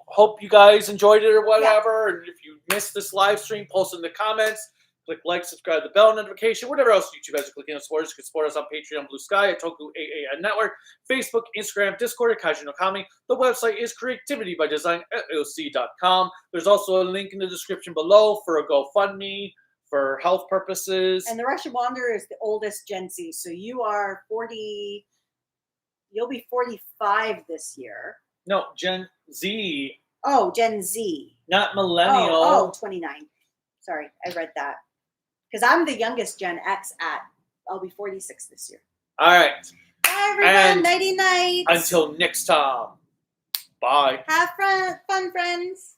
hope you guys enjoyed it or whatever. Yeah. And if you missed this live stream, post in the comments. Click like, subscribe, the bell notification, whatever else YouTube has to click in and support us. You can support us on Patreon, Bluesky, at tokuaannetwork, Facebook, Instagram, Discord, at Kaiju no Kami. The website is creativitybydesign.oc.com. There's also a link in the description below for a GoFundMe for health purposes. And the Russian Wanderer is the oldest Gen Z, so you are 40. You'll be 45 this year. No, Gen Z. Oh, Gen Z. Not millennial. Oh, 29. Sorry, I read that. Because I'm the youngest Gen X I'll be 46 this year. All right. Bye, everyone. Nighty night. Until next time. Bye. Have fun, friends.